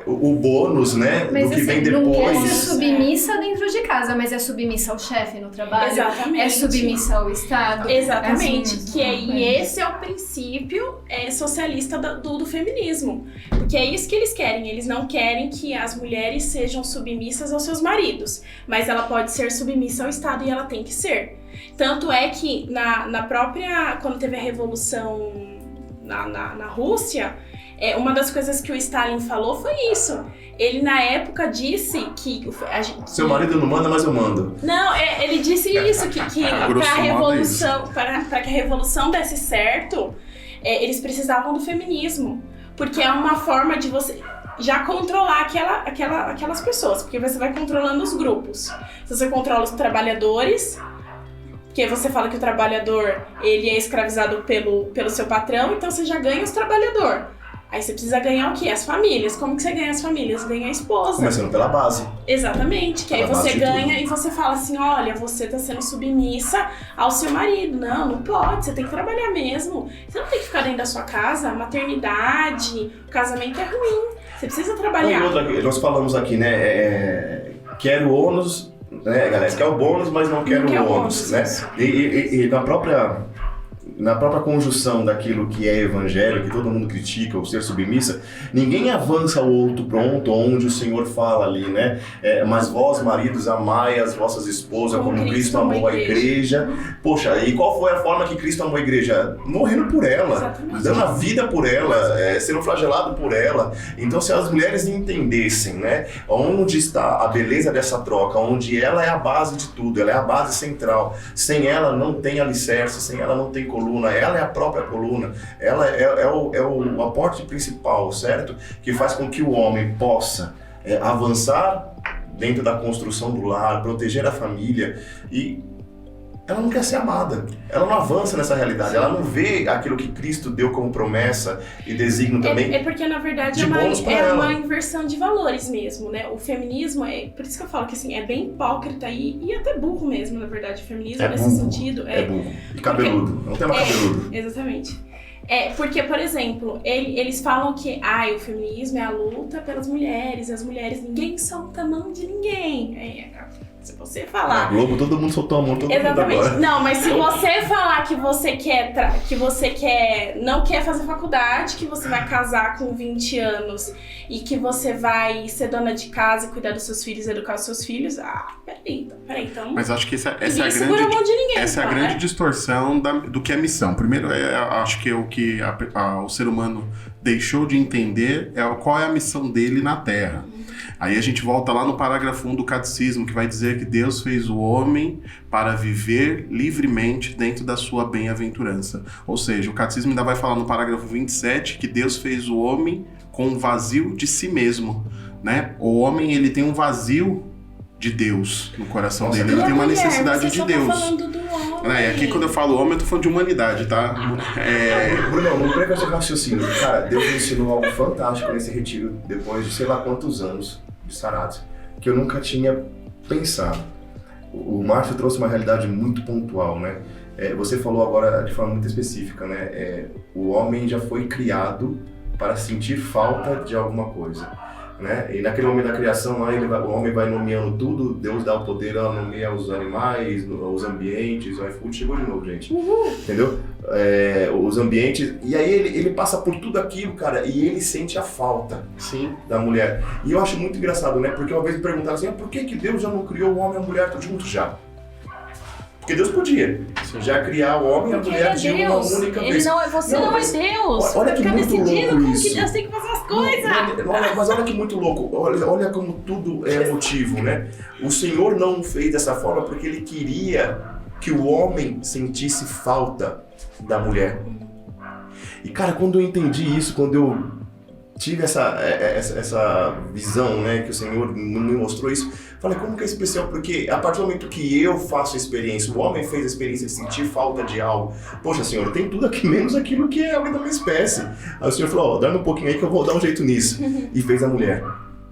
o bônus, né, mas, do que vem não quer depois. ser submissa dentro de casa, mas é submissa ao chefe no trabalho. Exatamente. É submissa ao Estado. Exatamente. É Que aí esse é o princípio socialista do feminismo. Porque é isso que eles querem. Eles não querem que as mulheres sejam submissas aos seus maridos. Mas ela pode ser submissa ao Estado e ela tem que ser. Tanto é que na própria... Quando teve a Revolução na Rússia, uma das coisas que o Stalin falou foi isso. Ele, na época, disse que... Seu marido não manda, mas eu mando. Não, ele disse isso, que para que a Revolução desse certo, eles precisavam do feminismo. Porque é uma forma de você já controlar aquelas pessoas. Porque você vai controlando os grupos. Você controla os trabalhadores... Porque você fala que o trabalhador, ele é escravizado pelo seu patrão, então você já ganha os trabalhadores. Aí você precisa ganhar o quê? As famílias. Como que você ganha as famílias? Ganha a esposa. Começando pela base. Exatamente. Que aí você ganha e você fala assim, olha, você tá sendo submissa ao seu marido. Não pode. Você tem que trabalhar mesmo. Você não tem que ficar dentro da sua casa. A maternidade, o casamento é ruim. Você precisa trabalhar. Nós falamos aqui, né? Quero ônus... né, galera? Quer o bônus, mas não quer o ônus, né? E na própria conjunção daquilo que é evangelho, que todo mundo critica, o ser submissa, ninguém avança ao outro pronto, onde o Senhor fala ali, né? Mas vós, maridos, amai as vossas esposas como Cristo amou a igreja. Poxa, e qual foi a forma que Cristo amou a igreja? Morrendo por ela, exatamente, dando a vida por ela, sendo flagelado por ela. Então, se as mulheres entendessem, né, onde está a beleza dessa troca, onde ela é a base de tudo, ela é a base central. Sem ela não tem alicerce, sem ela não tem coluna, ela é a própria coluna, ela é o aporte principal, certo? Que faz com que o homem possa avançar dentro da construção do lar, proteger a família, e ela não quer ser amada, ela não avança nessa realidade, ela não vê aquilo que Cristo deu como promessa e designo também. É porque, na verdade, é uma inversão de valores mesmo, né? O feminismo, por isso que eu falo que assim, é bem hipócrita e até burro mesmo, na verdade, o feminismo nesse sentido. É burro. E cabeludo, não tem mais cabeludo. Exatamente. Porque, por exemplo, eles falam que o feminismo é a luta pelas mulheres, as mulheres, ninguém solta a mão de ninguém. Se você falar... Na Globo, todo mundo soltou a mão, todo exatamente, mundo agora. Não, mas se você falar que você não quer fazer faculdade, que você vai casar com 20 anos e que você vai ser dona de casa, cuidar dos seus filhos, educar os seus filhos, peraí, então... Mas acho que essa é a grande distorção do que é missão. Primeiro, acho que o que o ser humano deixou de entender qual é a missão dele na Terra. Aí a gente volta lá no parágrafo 1 do Catecismo, que vai dizer que Deus fez o homem para viver livremente dentro da sua bem-aventurança. Ou seja, o Catecismo ainda vai falar no parágrafo 27 que Deus fez o homem com um vazio de si mesmo, né? O homem, ele tem um vazio de Deus no coração dele, ele tem uma necessidade de Deus. Tá falando do homem. Aqui quando eu falo homem, eu tô falando de humanidade, tá? Bruno, não perca seu raciocínio. Cara, Deus me ensinou algo fantástico nesse retiro, depois de sei lá quantos anos de Saratos, que eu nunca tinha pensado. O Márcio trouxe uma realidade muito pontual, né? Você falou agora de forma muito específica, né? O homem já foi criado para sentir falta de alguma coisa, né? E naquele momento da criação lá, o homem vai nomeando tudo, Deus dá o poder, ela nomeia os animais, os ambientes, o iFood chegou de novo, gente. Entendeu? Os ambientes, e aí ele passa por tudo aquilo, cara, e ele sente a falta, sim, da mulher. E eu acho muito engraçado, né? Porque uma vez me perguntaram assim, por que Deus já não criou o homem e a mulher tudo junto já? Porque Deus podia já criar o homem e a mulher de uma única vez. Você não é Deus. Olha que muito louco isso. Que Deus tem que fazer as coisas. Mas olha que muito louco. Olha como tudo é motivo, né? O Senhor não fez dessa forma porque Ele queria que o homem sentisse falta da mulher. E, cara, quando eu entendi isso, quando eu tive essa visão, né, que o Senhor me mostrou isso, falei, como que é especial? Porque a partir do momento que eu faço a experiência, o homem fez a experiência de sentir falta de algo, poxa, Senhor, tem tudo aqui, menos aquilo que é alguém da minha espécie. Aí o Senhor falou, dá-me um pouquinho aí que eu vou dar um jeito nisso. E fez a mulher.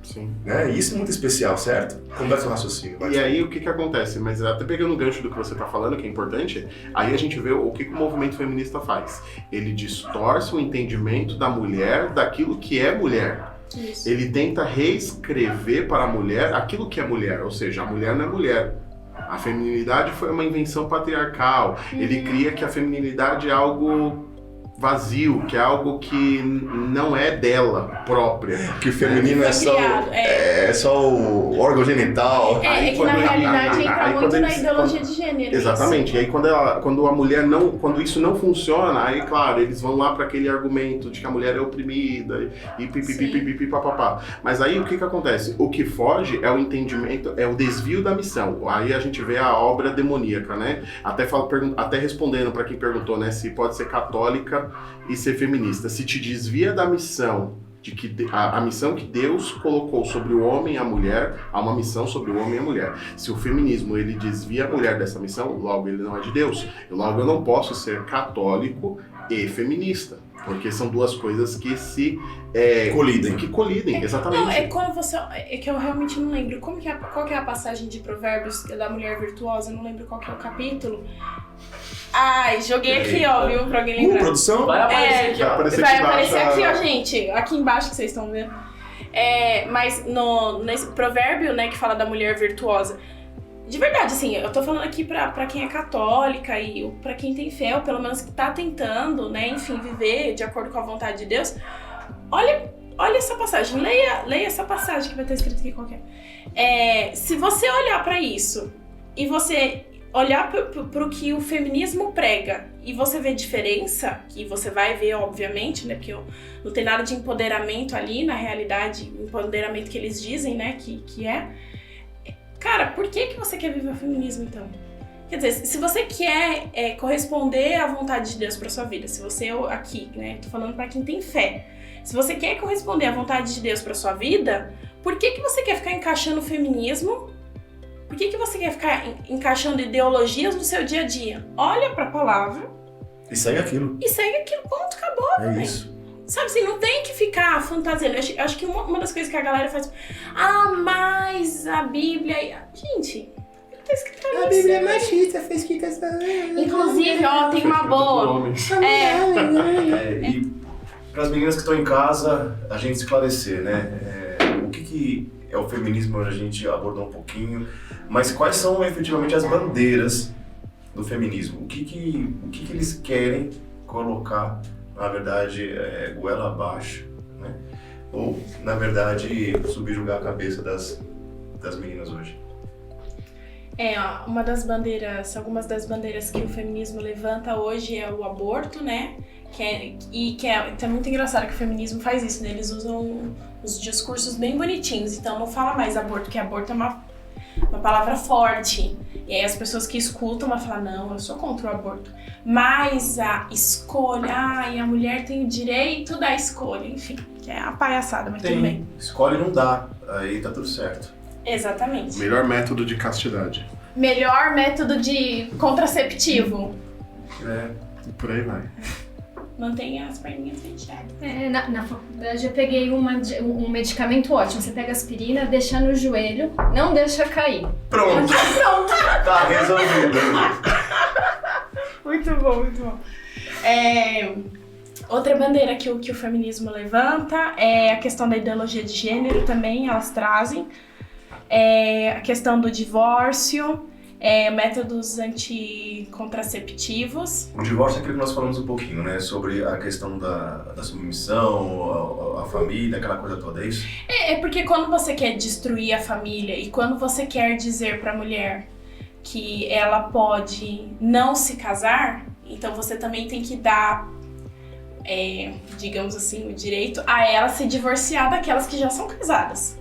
Sim. Né? E isso é muito especial, certo? Conversa o raciocínio. E aí o que acontece? Mas até pegando o gancho do que você está falando, que é importante, aí a gente vê o que o movimento feminista faz. Ele distorce o entendimento da mulher daquilo que é mulher. Isso. Ele tenta reescrever para a mulher aquilo que é mulher, ou seja, a mulher não é mulher. A feminilidade foi uma invenção patriarcal. Ele cria que a feminilidade é algo vazio, que é algo que não é dela própria. Que o feminino é só o órgão genital. É que na realidade entra muito na ideologia de gênero. Exatamente. E aí quando a mulher quando isso não funciona, aí claro, eles vão lá para aquele argumento de que a mulher é oprimida e pipipipipipi papapá. Mas aí o que acontece? O que foge é o entendimento, é o desvio da missão. Aí a gente vê a obra demoníaca, né? Até respondendo para quem perguntou, né, se pode ser católica e ser feminista. Se te desvia da missão, de que a missão que Deus colocou sobre o homem e a mulher, há uma missão sobre o homem e a mulher. Se o feminismo ele desvia a mulher dessa missão, logo ele não é de Deus. Logo eu não posso ser católico e feminista, porque são duas coisas que se colidem. Que colidem, exatamente. Não, quando você. É que eu realmente não lembro. Qual que é a passagem de Provérbios da mulher virtuosa? Eu não lembro qual que é o capítulo. Ai, joguei aqui, ó, viu? Pra alguém lembrar. Produção? Vai aparecer aqui, ó. Vai aparecer aqui, ó, gente. Aqui embaixo que vocês estão vendo. Mas nesse provérbio, né, que fala da mulher virtuosa. De verdade, assim, eu tô falando aqui pra quem é católica e pra quem tem fé, ou pelo menos que tá tentando, né, enfim, viver de acordo com a vontade de Deus. Olha essa passagem, leia essa passagem que vai estar escrito aqui qualquer. Se você olhar pra isso e você olhar pro que o feminismo prega e você vê diferença, que você vai ver, obviamente, né, porque não tem nada de empoderamento ali, na realidade, o empoderamento que eles dizem, né, que é. Cara, por que você quer viver o feminismo, então? Quer dizer, se você quer corresponder à vontade de Deus pra sua vida, se você aqui, né, tô falando pra quem tem fé, se você quer corresponder à vontade de Deus pra sua vida, por que você quer ficar encaixando o feminismo? Por que você quer ficar encaixando ideologias no seu dia a dia? Olha pra palavra. E segue aquilo. Ponto, acabou. É isso. Sabe assim, não tem que ficar fantasiando. Eu acho que uma das coisas que a galera faz... mas a Bíblia... Gente, não tá escrito isso. A Bíblia é machista, fez que essa... Inclusive, ó, tem uma boa. E para as meninas que estão em casa, a gente esclarecer, né? O que é o feminismo, a gente abordou um pouquinho, mas quais são efetivamente as bandeiras do feminismo? O que eles querem colocar, na verdade, goela abaixo, né? Ou, na verdade, subjugar a cabeça das meninas hoje? Algumas das bandeiras que o feminismo levanta hoje é o aborto, né? É muito engraçado que o feminismo faz isso, né? Eles usam os discursos bem bonitinhos, então não fala mais aborto, porque aborto é uma palavra forte. E aí as pessoas que escutam vão falar, não, eu sou contra o aborto. Mas a escolha, e a mulher tem o direito da escolha, enfim, que é a palhaçada, mas tudo bem. Escolhe não dá, aí tá tudo certo. Exatamente. Melhor método de castidade. Melhor método de contraceptivo. E por aí vai. Mantenha as perninhas fechadas. Na faculdade eu peguei um medicamento ótimo. Você pega aspirina, deixa no joelho, não deixa cair. Pronto. Tá resolvido. Muito bom, muito bom. Outra bandeira que o feminismo levanta é a questão da ideologia de gênero também, elas trazem. A questão do divórcio, métodos anticontraceptivos. O divórcio é aquilo que nós falamos um pouquinho, né? Sobre a questão da submissão, a família, aquela coisa toda, é isso? Porque quando você quer destruir a família e quando você quer dizer pra mulher que ela pode não se casar, então você também tem que dar, digamos assim, o direito a ela se divorciar daquelas que já são casadas.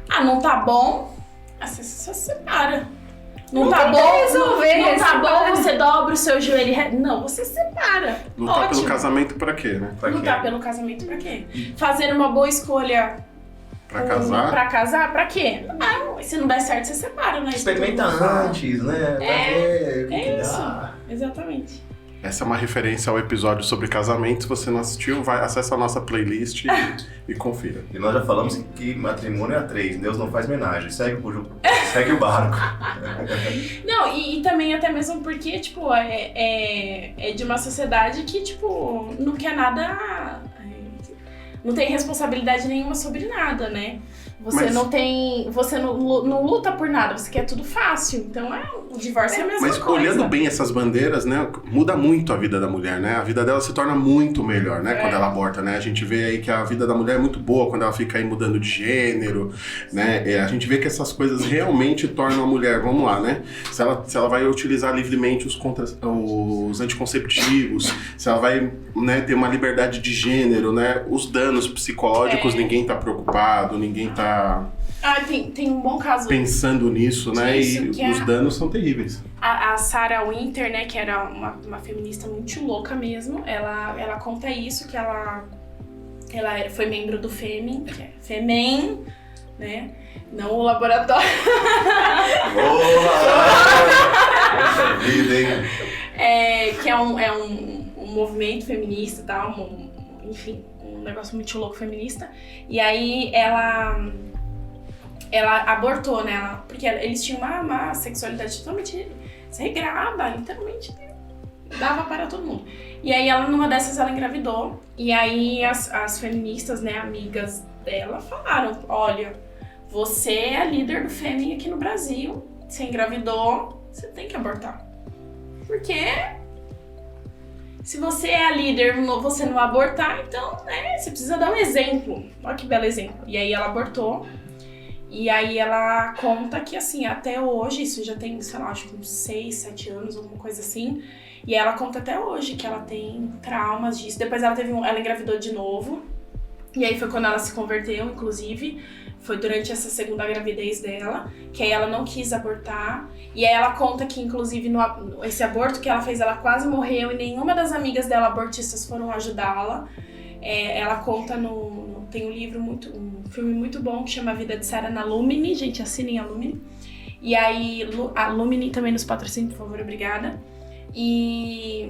Não tá bom, você se separa. Não tá bom, não tá bom, você dobra o seu joelho. Não, você separa. Lutar pelo casamento pra quê, né? Lutar pelo casamento pra quê? Fazer uma boa escolha pra casar, pra quê? Se não der certo, você separa, né? Experimenta antes, né? Isso, exatamente. Essa é uma referência ao episódio sobre casamento. Se você não assistiu, acessa a nossa playlist e confira. E nós já falamos que matrimônio é a 3, Deus não faz homenagem, segue o barco. Não, e também até mesmo porque, tipo, é de uma sociedade que, tipo, não quer nada... não tem responsabilidade nenhuma sobre nada, né? Você Mas- você não luta por nada, você quer tudo fácil. Então o divórcio é a mesma Mas coisa. olhando bem essas bandeiras, né, muda muito a vida da mulher, né? A vida dela se torna muito melhor, né, quando ela aborta, né? A gente vê aí que a vida da mulher é muito boa quando ela fica aí mudando de gênero, né? A gente vê que essas coisas realmente tornam a mulher, vamos lá, né? Se ela vai utilizar livremente os anticonceptivos, se ela vai, né, ter uma liberdade de gênero, né? Os danos psicológicos, ninguém tá preocupado, ninguém tá Tem um bom caso pensando nisso, né? disso, E que é os danos são terríveis. a Sarah Winter, né, que era uma feminista muito louca mesmo, ela conta isso, que ela foi membro do Fêmen, que é Fêmen, né? Não o laboratório. Poxa vida, hein? Que é um movimento feminista e tal, enfim, um negócio muito louco feminista. E aí ela abortou, né? Porque eles tinham uma sexualidade totalmente desregrada, literalmente dava para todo mundo. E aí numa dessas ela engravidou. E aí as feministas, né, amigas dela, falaram: olha, você é a líder do Fêmen aqui no Brasil, você engravidou, você tem que abortar. Porque se você é a líder, você não abortar, então, né, você precisa dar um exemplo. Olha que belo exemplo. E aí ela abortou. E aí ela conta que, assim, até hoje, isso já tem, sei lá, acho que uns 6, 7 anos, alguma coisa assim. E ela conta até hoje que ela tem traumas disso. Depois ela engravidou de novo. E aí foi quando ela se converteu, inclusive. Foi durante essa segunda gravidez dela, que aí ela não quis abortar. E aí ela conta que, inclusive, esse aborto que ela fez, ela quase morreu e nenhuma das amigas dela abortistas foram ajudá-la. Ela conta tem um livro um filme muito bom que chama A Vida de Sarah na Lumini. Gente, assinem a Lumini. E aí, a Lumini também nos patrocina, por favor, obrigada. E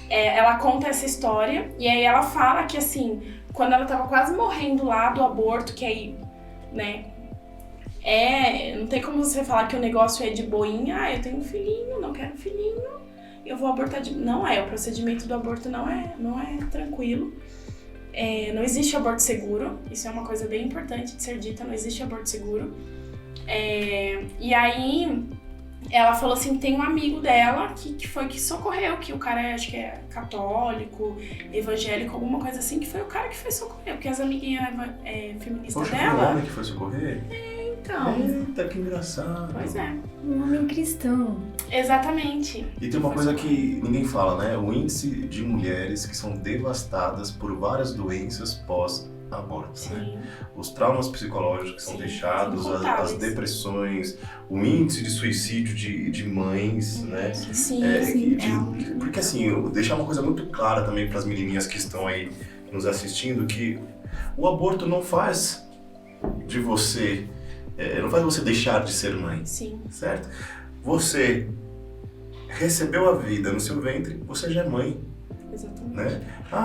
ela conta essa história. E aí ela fala que, assim, quando ela tava quase morrendo lá do aborto, que aí, né, não tem como você falar que o negócio é de boinha. Eu tenho um filhinho, não quero um filhinho, eu vou abortar Não o procedimento do aborto não é tranquilo. Não existe aborto seguro, isso é uma coisa bem importante de ser dita, não existe aborto seguro. E aí ela falou assim, tem um amigo dela que foi que socorreu, que o cara acho que é católico, evangélico, alguma coisa assim, que foi o cara que foi socorrer, porque as amiguinhas feministas dela... Foi o homem que foi socorrer? Então... Eita, que engraçado. Pois é. Um homem cristão. Exatamente. E tem uma coisa que ninguém fala, né? O índice de mulheres que são devastadas por várias doenças pós-aborto, né? Os traumas psicológicos que são deixados, as depressões, o índice de suicídio de mães, né? Porque assim, eu deixar uma coisa muito clara também para as menininhas que estão aí nos assistindo, que o aborto não faz de você... não faz você deixar de ser mãe, certo? Você recebeu a vida no seu ventre, você já é mãe. Exatamente. Né?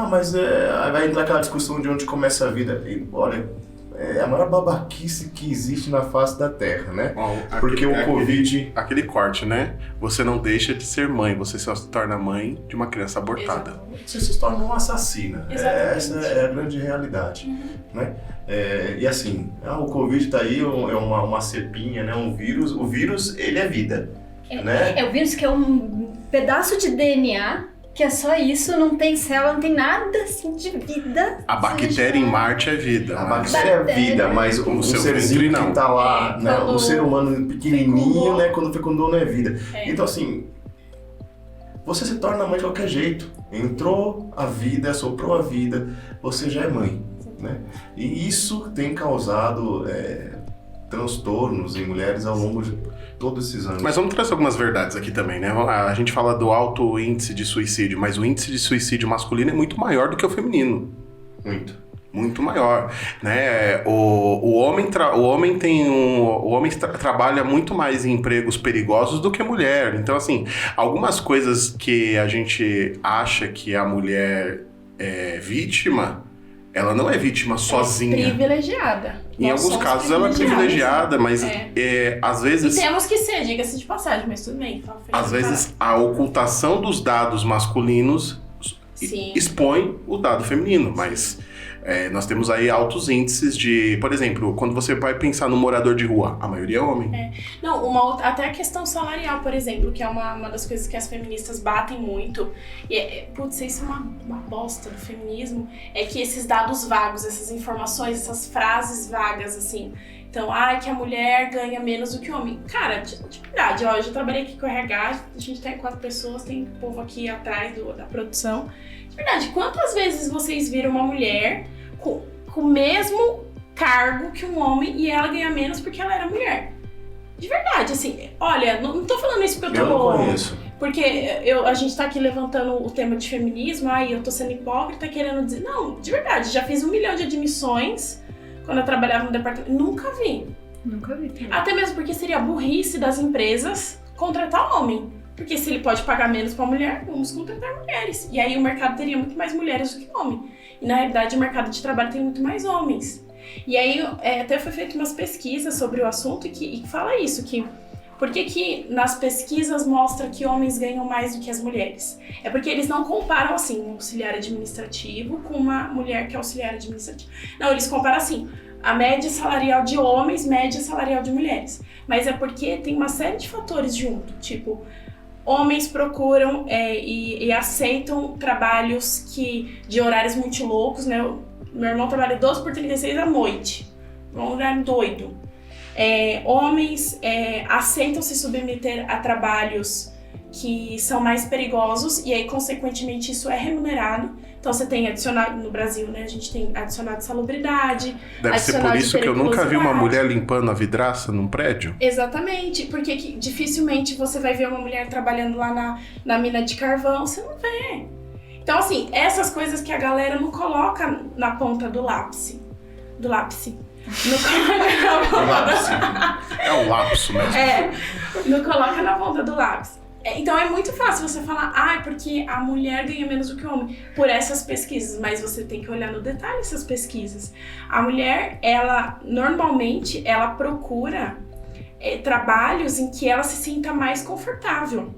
Mas vai entrar aquela discussão de onde começa a vida. E, olha, é a maior babaquice que existe na face da Terra, né? Porque o Covid... Aquele corte, né? Você não deixa de ser mãe, você só se torna mãe de uma criança abortada. Exatamente. Você se torna uma assassina. Exatamente. Essa é a grande realidade. Né? E assim, o Covid tá aí, é uma cepinha, né? Um vírus. O vírus, ele é vida. Né? É o vírus que é um pedaço de DNA, que é só isso, não tem célula, não tem nada assim de vida. A bactéria em Marte é vida. A bactéria é vida, mas o serzinho que tá lá, né? O ser humano pequenininho, né? Quando fecundou não é vida. Então assim, você se torna mãe de qualquer jeito. Entrou a vida, soprou a vida, você já é mãe, né? E isso tem causado transtornos em mulheres ao longo de todos esses anos. Mas vamos trazer algumas verdades aqui também, né? A gente fala do alto índice de suicídio, mas o índice de suicídio masculino é muito maior do que o feminino. Muito maior, né? O homem trabalha muito mais em empregos perigosos do que a mulher. Então, assim, algumas coisas que a gente acha que a mulher é vítima, ela não é vítima sozinha. Privilegiada. Em alguns casos ela é privilegiada, mas às vezes... E temos que ser, diga-se de passagem, mas tudo bem. Às vezes a ocultação dos dados masculinos expõe o dado feminino, mas Nós temos aí altos índices de, por exemplo, quando você vai pensar no morador de rua, a maioria é homem. Não, até a questão salarial, por exemplo, que é uma das coisas que as feministas batem muito. E, putz, isso é uma bosta do feminismo, é que esses dados vagos, essas informações, essas frases vagas, assim. Então, que a mulher ganha menos do que o homem. Cara, de verdade, ó, eu já trabalhei aqui com o RH, a gente tem 4 pessoas, tem povo aqui atrás da produção. De verdade, quantas vezes vocês viram uma mulher com o mesmo cargo que um homem e ela ganha menos porque ela era mulher? De verdade, assim, olha, não tô falando isso porque eu tô... Eu não conheço. Porque a gente tá aqui levantando o tema de feminismo, eu tô sendo hipócrita querendo dizer... Não, de verdade, já fiz 1 milhão de admissões quando eu trabalhava no departamento. Nunca vi. Também. Até mesmo porque seria burrice das empresas contratar homem. Porque se ele pode pagar menos pra mulher, vamos contratar mulheres. E aí o mercado teria muito mais mulheres do que homem. E na realidade o mercado de trabalho tem muito mais homens. E aí até foi feito umas pesquisas sobre o assunto que fala isso, que por que nas pesquisas mostra que homens ganham mais do que as mulheres? É porque eles não comparam assim um auxiliar administrativo com uma mulher que é auxiliar administrativo. Não, eles comparam assim, a média salarial de homens, média salarial de mulheres. Mas é porque tem uma série de fatores junto, tipo... Homens procuram e aceitam trabalhos de horários muito loucos, né? Meu irmão trabalha 12 por 36 à noite. Um horário doido. Homens aceitam se submeter a trabalhos que são mais perigosos e aí, consequentemente, isso é remunerado. Então, você tem adicionado, no Brasil, né? A gente tem adicionado de salubridade. Deve ser por isso que eu nunca vi uma mulher limpando a vidraça num prédio? Exatamente, porque dificilmente você vai ver uma mulher trabalhando lá na mina de carvão, você não vê. Então, assim, essas coisas que a galera não coloca na ponta do lápis. Não coloca na ponta É o lapso mesmo. Não coloca na ponta do lápis. Então é muito fácil você falar, porque a mulher ganha menos do que o homem, por essas pesquisas, mas você tem que olhar no detalhe essas pesquisas. A mulher, normalmente, ela procura trabalhos em que ela se sinta mais confortável.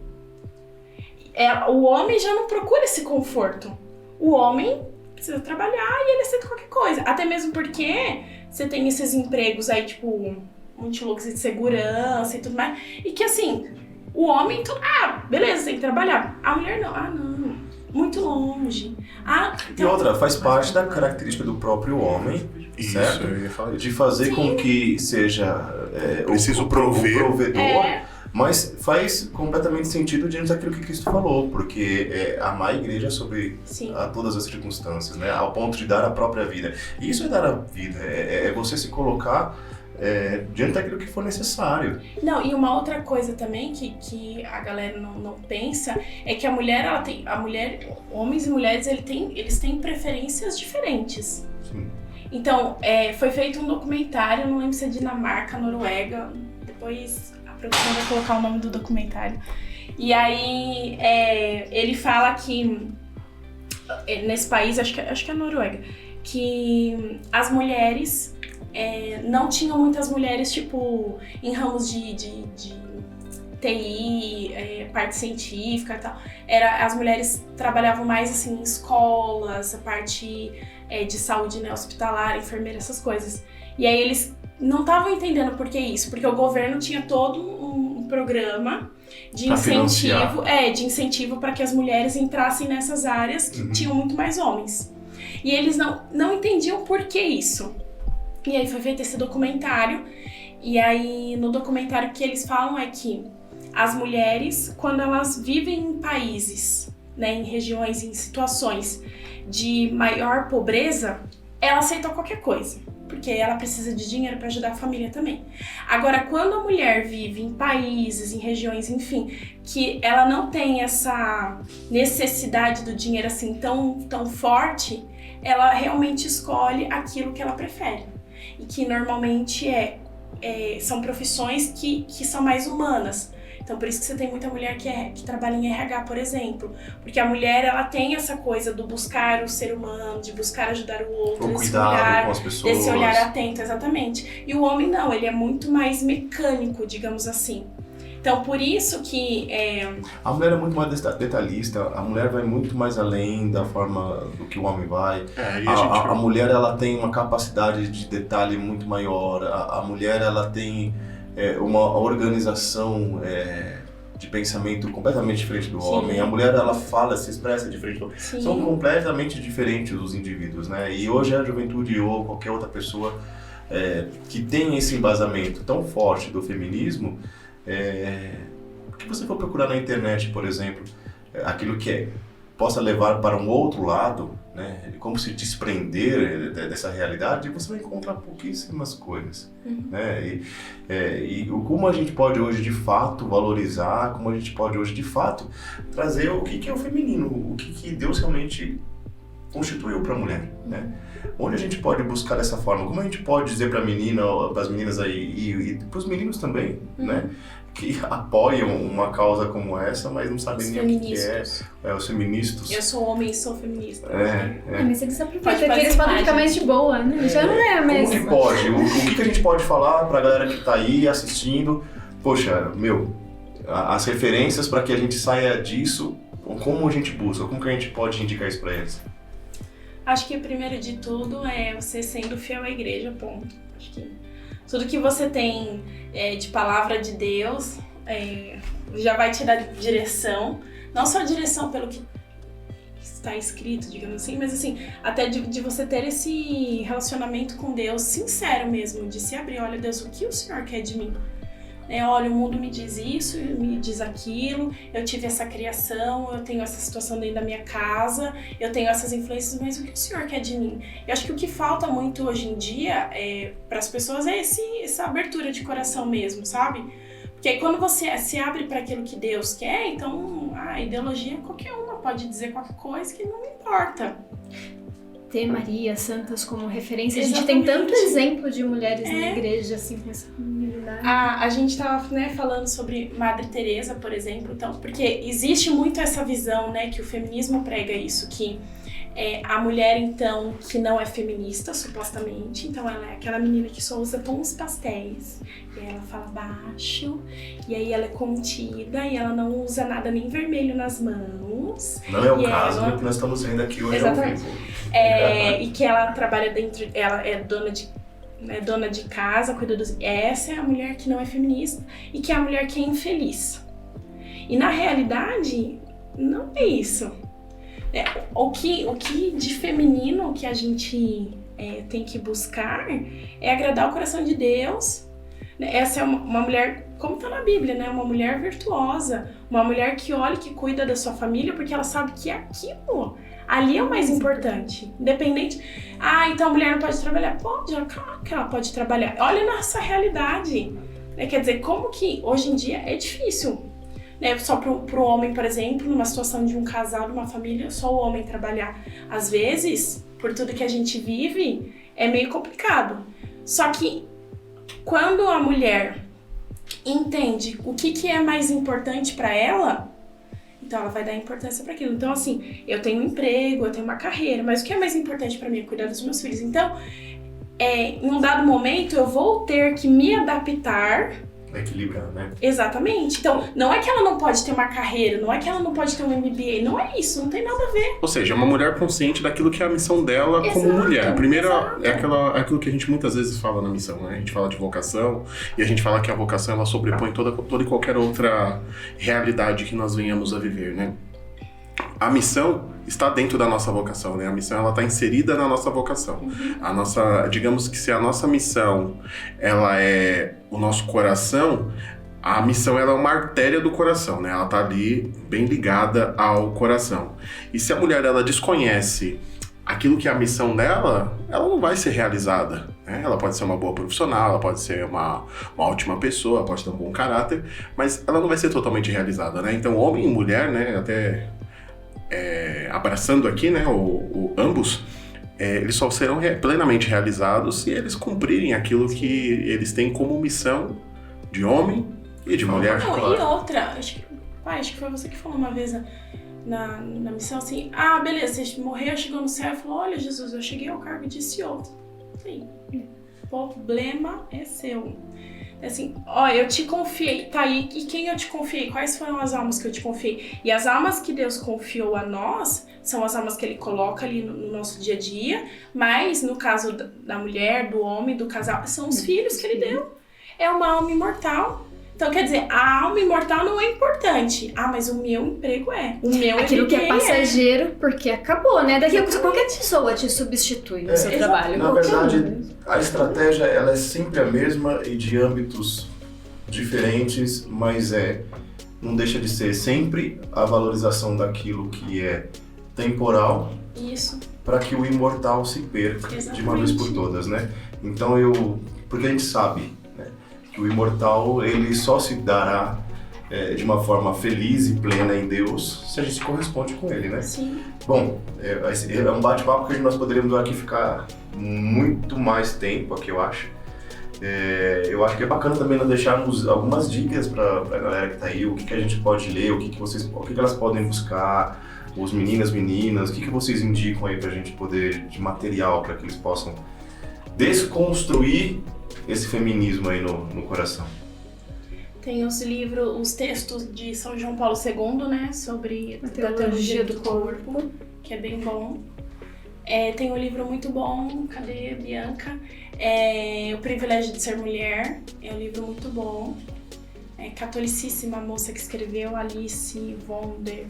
O homem já não procura esse conforto. O homem precisa trabalhar e ele aceita qualquer coisa. Até mesmo porque você tem esses empregos aí, tipo, muito loucos de segurança e tudo mais, e que assim... O homem, beleza, tem que trabalhar. A mulher não. Não. Muito longe. E outra, faz parte da característica do próprio homem, certo? Eu ia falar isso. De fazer com que seja preciso provedor, mas faz completamente sentido diante daquilo que Cristo falou, porque amar a igreja sobre todas as circunstâncias, né? Ao ponto de dar a própria vida. E isso é dar a vida, é você se colocar diante daquilo que for necessário. Não, e uma outra coisa também que a galera não pensa é que homens e mulheres, eles têm preferências diferentes. Sim. Então, foi feito um documentário, não lembro se é Dinamarca, Noruega, depois a produção vai colocar o nome do documentário. E aí, ele fala que nesse país, acho que é Noruega, que as mulheres... não tinham muitas mulheres, tipo, em ramos de TI, parte científica e tal. As mulheres trabalhavam mais, assim, em escolas, a parte de saúde, né, hospitalar, enfermeira, essas coisas. E aí eles não estavam entendendo por que isso, porque o governo tinha todo um programa de incentivo para que as mulheres entrassem nessas áreas que tinham muito mais homens. E eles não entendiam por que isso. E aí foi feito esse documentário, e aí no documentário o que eles falam é que as mulheres, quando elas vivem em países, né, em regiões, em situações de maior pobreza, ela aceita qualquer coisa, porque ela precisa de dinheiro para ajudar a família também. Agora, quando a mulher vive em países, em regiões, enfim, que ela não tem essa necessidade do dinheiro assim tão forte, ela realmente escolhe aquilo que ela prefere. E que normalmente são profissões que são mais humanas. Então, por isso que você tem muita mulher que trabalha em RH, por exemplo. Porque a mulher, ela tem essa coisa do buscar o ser humano, de buscar ajudar o outro, com as pessoas. Desse olhar atento, exatamente. E o homem não, ele é muito mais mecânico, digamos assim. Então, por isso que... A mulher é muito mais detalhista, a mulher vai muito mais além da forma do que o homem vai. A mulher, ela tem uma capacidade de detalhe muito maior, a mulher, ela tem uma organização de pensamento completamente diferente do homem. A mulher, ela fala, se expressa diferente do homem. São completamente diferentes os indivíduos, né? E hoje a juventude ou qualquer outra pessoa que tem esse embasamento tão forte do feminismo, que você for procurar na internet, por exemplo, aquilo que possa levar para um outro lado, né, como se desprender dessa realidade, você vai encontrar pouquíssimas coisas. Né? E como a gente pode hoje de fato valorizar, como a gente pode hoje de fato trazer o que é o feminino, o que Deus realmente constituiu para a mulher, né? Onde a gente pode buscar dessa forma? Como a gente pode dizer para as meninas aí e para os meninos também, né? Que apoiam uma causa como essa, mas não sabem nem o que é. Os feministas. Eu sou homem e sou feminista. Mas eles aproveitam que eles podem ficar mais de boa, né? Já não é a mesma. Como que pode? O que a gente pode falar para a galera que está aí assistindo? Poxa, as referências para que a gente saia disso, como a gente busca? Como que a gente pode indicar isso para eles? Acho que o primeiro de tudo é você sendo fiel à igreja, ponto. Acho que tudo que você tem de palavra de Deus já vai te dar direção. Não só direção pelo que está escrito, digamos assim, mas assim, até de você ter esse relacionamento com Deus sincero mesmo, de se abrir. Olha, Deus, o que o Senhor quer de mim? Olha, o mundo me diz isso, me diz aquilo, eu tive essa criação, eu tenho essa situação dentro da minha casa, eu tenho essas influências, mas o que o Senhor quer de mim? Eu acho que o que falta muito hoje em dia para as pessoas é essa abertura de coração mesmo, sabe? Porque aí quando você se abre para aquilo que Deus quer, então a ideologia qualquer uma pode dizer qualquer coisa que não importa. Ter Maria, santas como referência. A gente tem tanto exemplo de mulheres na igreja, assim, com essa comunidade. A gente tava, falando sobre Madre Teresa, por exemplo, então, porque existe muito essa visão, que o feminismo prega isso, que a mulher, então, que não é feminista, supostamente, então ela é aquela menina que só usa tons pastéis, e aí ela fala baixo, e aí ela é contida, e ela não usa nada nem vermelho nas mãos. Não é o caso que nós estamos vendo aqui hoje ao vivo. E que ela trabalha ela é dona de casa, cuida dos... Essa é a mulher que não é feminista, e que é a mulher que é infeliz. E na realidade, não é isso. O que de feminino que a gente tem que buscar é agradar o coração de Deus. Essa é uma mulher, como está na Bíblia, uma mulher virtuosa, uma mulher que olha e que cuida da sua família, porque ela sabe que aquilo ali é o mais importante. Independente, então a mulher não pode trabalhar. Pode, claro que ela pode trabalhar. Olha nossa realidade. Quer dizer, como que hoje em dia é difícil. Só pro homem, por exemplo, numa situação de um casal, de uma família, só o homem trabalhar. Às vezes, por tudo que a gente vive, é meio complicado. Só que quando a mulher entende o que é mais importante para ela, então ela vai dar importância para aquilo. Então, assim, eu tenho um emprego, eu tenho uma carreira, mas o que é mais importante para mim é cuidar dos meus filhos. Então, em um dado momento, eu vou ter que me adaptar. Equilibrar, né? Exatamente. Então, não é que ela não pode ter uma carreira, não é que ela não pode ter um MBA, não é isso, não tem nada a ver. Ou seja, é uma mulher consciente daquilo que é a missão dela como mulher. A primeira é aquilo que a gente muitas vezes fala na missão, né? A gente fala de vocação e a gente fala que a vocação ela sobrepõe toda e qualquer outra realidade que nós venhamos a viver, né? A missão está dentro da nossa vocação, né? A missão ela está inserida na nossa vocação. A nossa, digamos que se a nossa missão ela é o nosso coração, a missão ela é uma artéria do coração, né? Ela está ali bem ligada ao coração. E se a mulher ela desconhece aquilo que é a missão dela, ela não vai ser realizada, né? Ela pode ser uma boa profissional, ela pode ser uma ótima pessoa, pode ter um bom caráter, mas ela não vai ser totalmente realizada, né? Então, homem e mulher, né? Até abraçando aqui, né? Ambos, eles só serão plenamente realizados se eles cumprirem aquilo que eles têm como missão de homem e de mulher. Não, e outra, acho que foi você que falou uma vez na missão assim, beleza, você morreu, chegou no céu e falou, olha Jesus, eu cheguei ao cargo de CEO. Sim, o problema é seu. Assim, ó, eu te confiei, tá aí, e quem eu te confiei? Quais foram as almas que eu te confiei? E as almas que Deus confiou a nós são as almas que Ele coloca ali no nosso dia a dia, mas no caso da mulher, do homem, do casal, são os filhos que Ele deu. É uma alma imortal. Então, quer dizer, a alma imortal não é importante. Ah, mas o meu emprego é. O meu aquilo que é passageiro, porque acabou, né? Daqui a pouco qualquer pessoa te substitui no seu trabalho. Na verdade, a estratégia ela é sempre a mesma e de âmbitos diferentes, mas não deixa de ser sempre a valorização daquilo que é temporal. Isso. Para que o imortal se perca. Exatamente. De uma vez por todas, né? Então porque a gente sabe que o imortal ele só se dará de uma forma feliz e plena em Deus se a gente corresponde com Ele, né? Sim. Bom, é um bate-papo que nós poderíamos aqui ficar muito mais tempo, aqui eu acho. Eu acho que é bacana também nós deixarmos algumas dicas para a galera que tá aí, o que a gente pode ler, o que elas podem buscar, os meninas, o que vocês indicam aí pra gente poder, de material, para que eles possam desconstruir esse feminismo aí no coração. Tem os textos de São João Paulo II, né, sobre a teologia do corpo, que é bem bom. Tem um livro muito bom, cadê Bianca? O Privilégio de Ser Mulher, é um livro muito bom. Catolicíssima, a moça que escreveu, Alice von der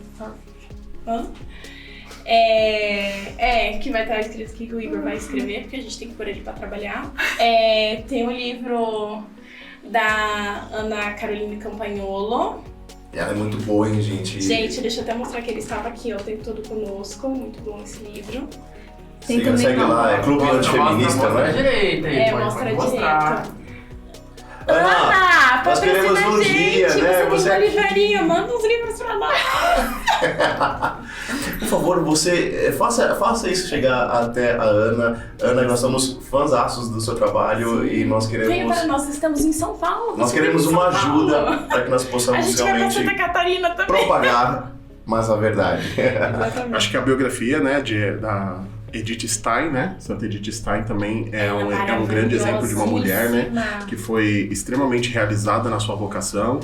que vai estar escrito aqui que o Igor vai escrever, porque a gente tem que pôr ele pra trabalhar. Tem um livro da Ana Carolina Campagnolo. Ela é muito boa, hein, gente? Gente, deixa eu até mostrar que ele estava aqui, ó, o tempo todo conosco. Muito bom esse livro. Tem também segue lá, é Clube Antifeminista, não é? Mostra a direita aí, mostra a direita. Ana, nós queremos um dia, né? Você tem uma livraria, manda uns livros pra nós. Por favor, você faça isso chegar até a Ana. Ana, nós somos fãzaços do seu trabalho. Sim. E nós queremos... Venha para nós, estamos em São Paulo. Nós queremos uma ajuda para que nós possamos realmente... A gente vai pra Santa Catarina também. Propagar, mas a verdade. Acho que a biografia, né, da Edith Stein, né? Santa Edith Stein também é um grande exemplo de uma mulher, né? Que foi extremamente realizada na sua vocação,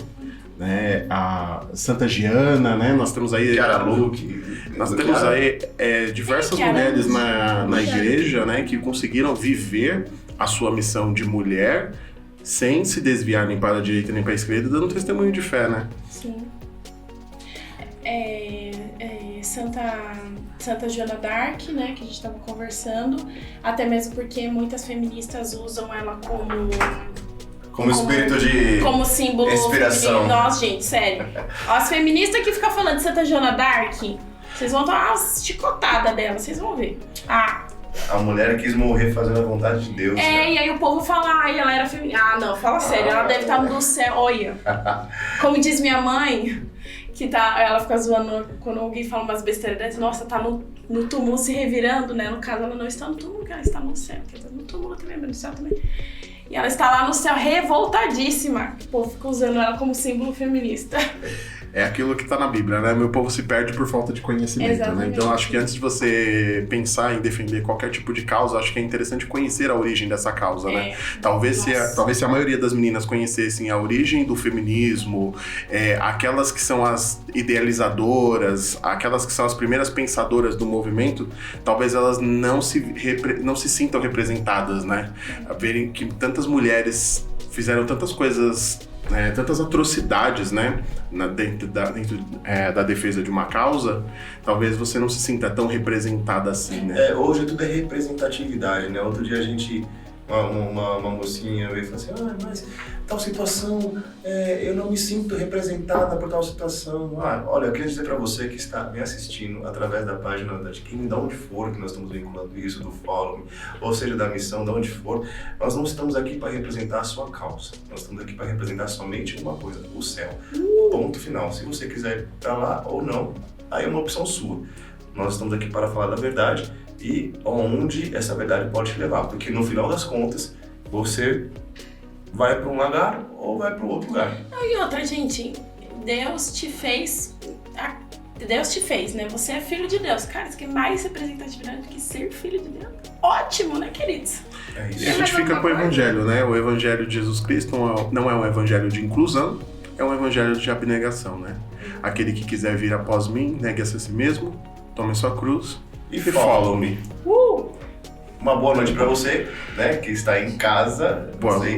né? A Santa Giana, né? Nós temos aí diversas mulheres na igreja, né? Que conseguiram viver a sua missão de mulher sem se desviar nem para a direita nem para a esquerda, dando testemunho de fé, né? Sim. Santa Joana d'Arc, né, que a gente estava conversando, até mesmo porque muitas feministas usam ela como espírito de como símbolo inspiração. Nossa, gente, sério. As feministas que ficam falando de Santa Joana d'Arc, vocês vão tomar uma chicotada dela, vocês vão ver. A mulher quis morrer fazendo a vontade de Deus. E aí o povo fala, ela era feminista. Não, fala sério, ela deve estar no céu, olha. Como diz minha mãe, ela fica zoando quando alguém fala umas besteiras, nossa, tá no túmulo se revirando, né? No caso, ela não está no túmulo, ela está no céu. Quer dizer, no túmulo também, mas no céu também. E ela está lá no céu revoltadíssima. O povo fica usando ela como símbolo feminista. É aquilo que tá na Bíblia, né? Meu povo se perde por falta de conhecimento, né? Então acho que antes de você pensar em defender qualquer tipo de causa, acho que é interessante conhecer a origem dessa causa, né? Talvez se a maioria das meninas conhecessem a origem do feminismo, aquelas que são as idealizadoras, aquelas que são as primeiras pensadoras do movimento, talvez elas não se sintam representadas, né? A verem que tantas mulheres fizeram tantas coisas, tantas atrocidades, né, dentro da defesa de uma causa, talvez você não se sinta tão representada assim, né? Hoje tudo é representatividade, né? Outro dia a gente, uma mocinha veio e falou assim, mas tal situação, eu não me sinto representada por tal situação. Olha, eu queria dizer pra você que está me assistindo através da página de onde for que nós estamos vinculando isso, do Follow Me, ou seja, da missão, de onde for, nós não estamos aqui para representar a sua causa, nós estamos aqui para representar somente uma coisa, o céu. Ponto final. Se você quiser ir pra lá ou não, aí é uma opção sua. Nós estamos aqui para falar da verdade e onde essa verdade pode te levar, porque no final das contas, você vai para um lugar ou vai para o outro lugar. E outra, gente, Deus te fez Deus te fez, né? Você é filho de Deus. Cara, isso que é mais representatividade do que ser filho de Deus. Ótimo, né, queridos? É E isso. a gente fica com o evangelho, né? O evangelho de Jesus Cristo não é um evangelho de inclusão, é um evangelho de abnegação, né? Aquele que quiser vir após mim, negue-se a si mesmo, tome sua cruz E follow-me. Uma boa noite pra você, né, que está em casa.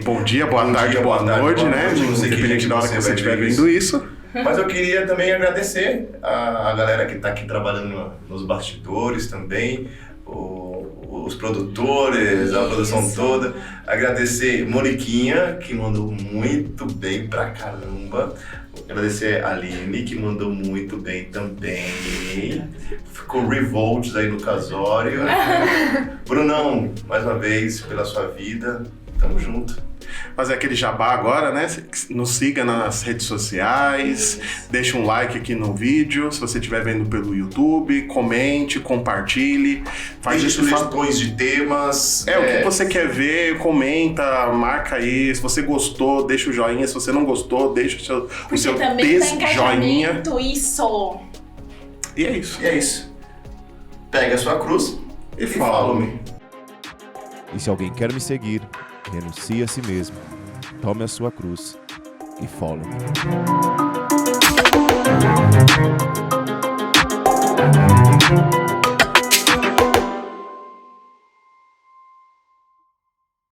Bom dia, boa tarde, boa noite, né? Independente da hora que você estiver vendo isso. Mas eu queria também agradecer a galera que está aqui trabalhando nos bastidores também, os produtores, a produção toda. Agradecer Moniquinha, que mandou muito bem pra caramba. Agradecer a Aline, que mandou muito bem também. Ficou revolts aí no casório. Brunão, mais uma vez, pela sua vida. Tamo junto. Fazer aquele jabá agora, né? Nos siga nas redes sociais, deixa um like aqui no vídeo, se você estiver vendo pelo YouTube, comente, compartilhe. Faz Deixe isso, sugestões de temas. o que você quer ver, comenta, marca aí. Se você gostou, deixa o joinha. Se você não gostou, deixa o seu também tá joinha. engajamento, isso. E é isso. E é isso. Pega a sua cruz E follow-me. E se alguém quer me seguir, renuncie a si mesmo, tome a sua cruz e follow-me.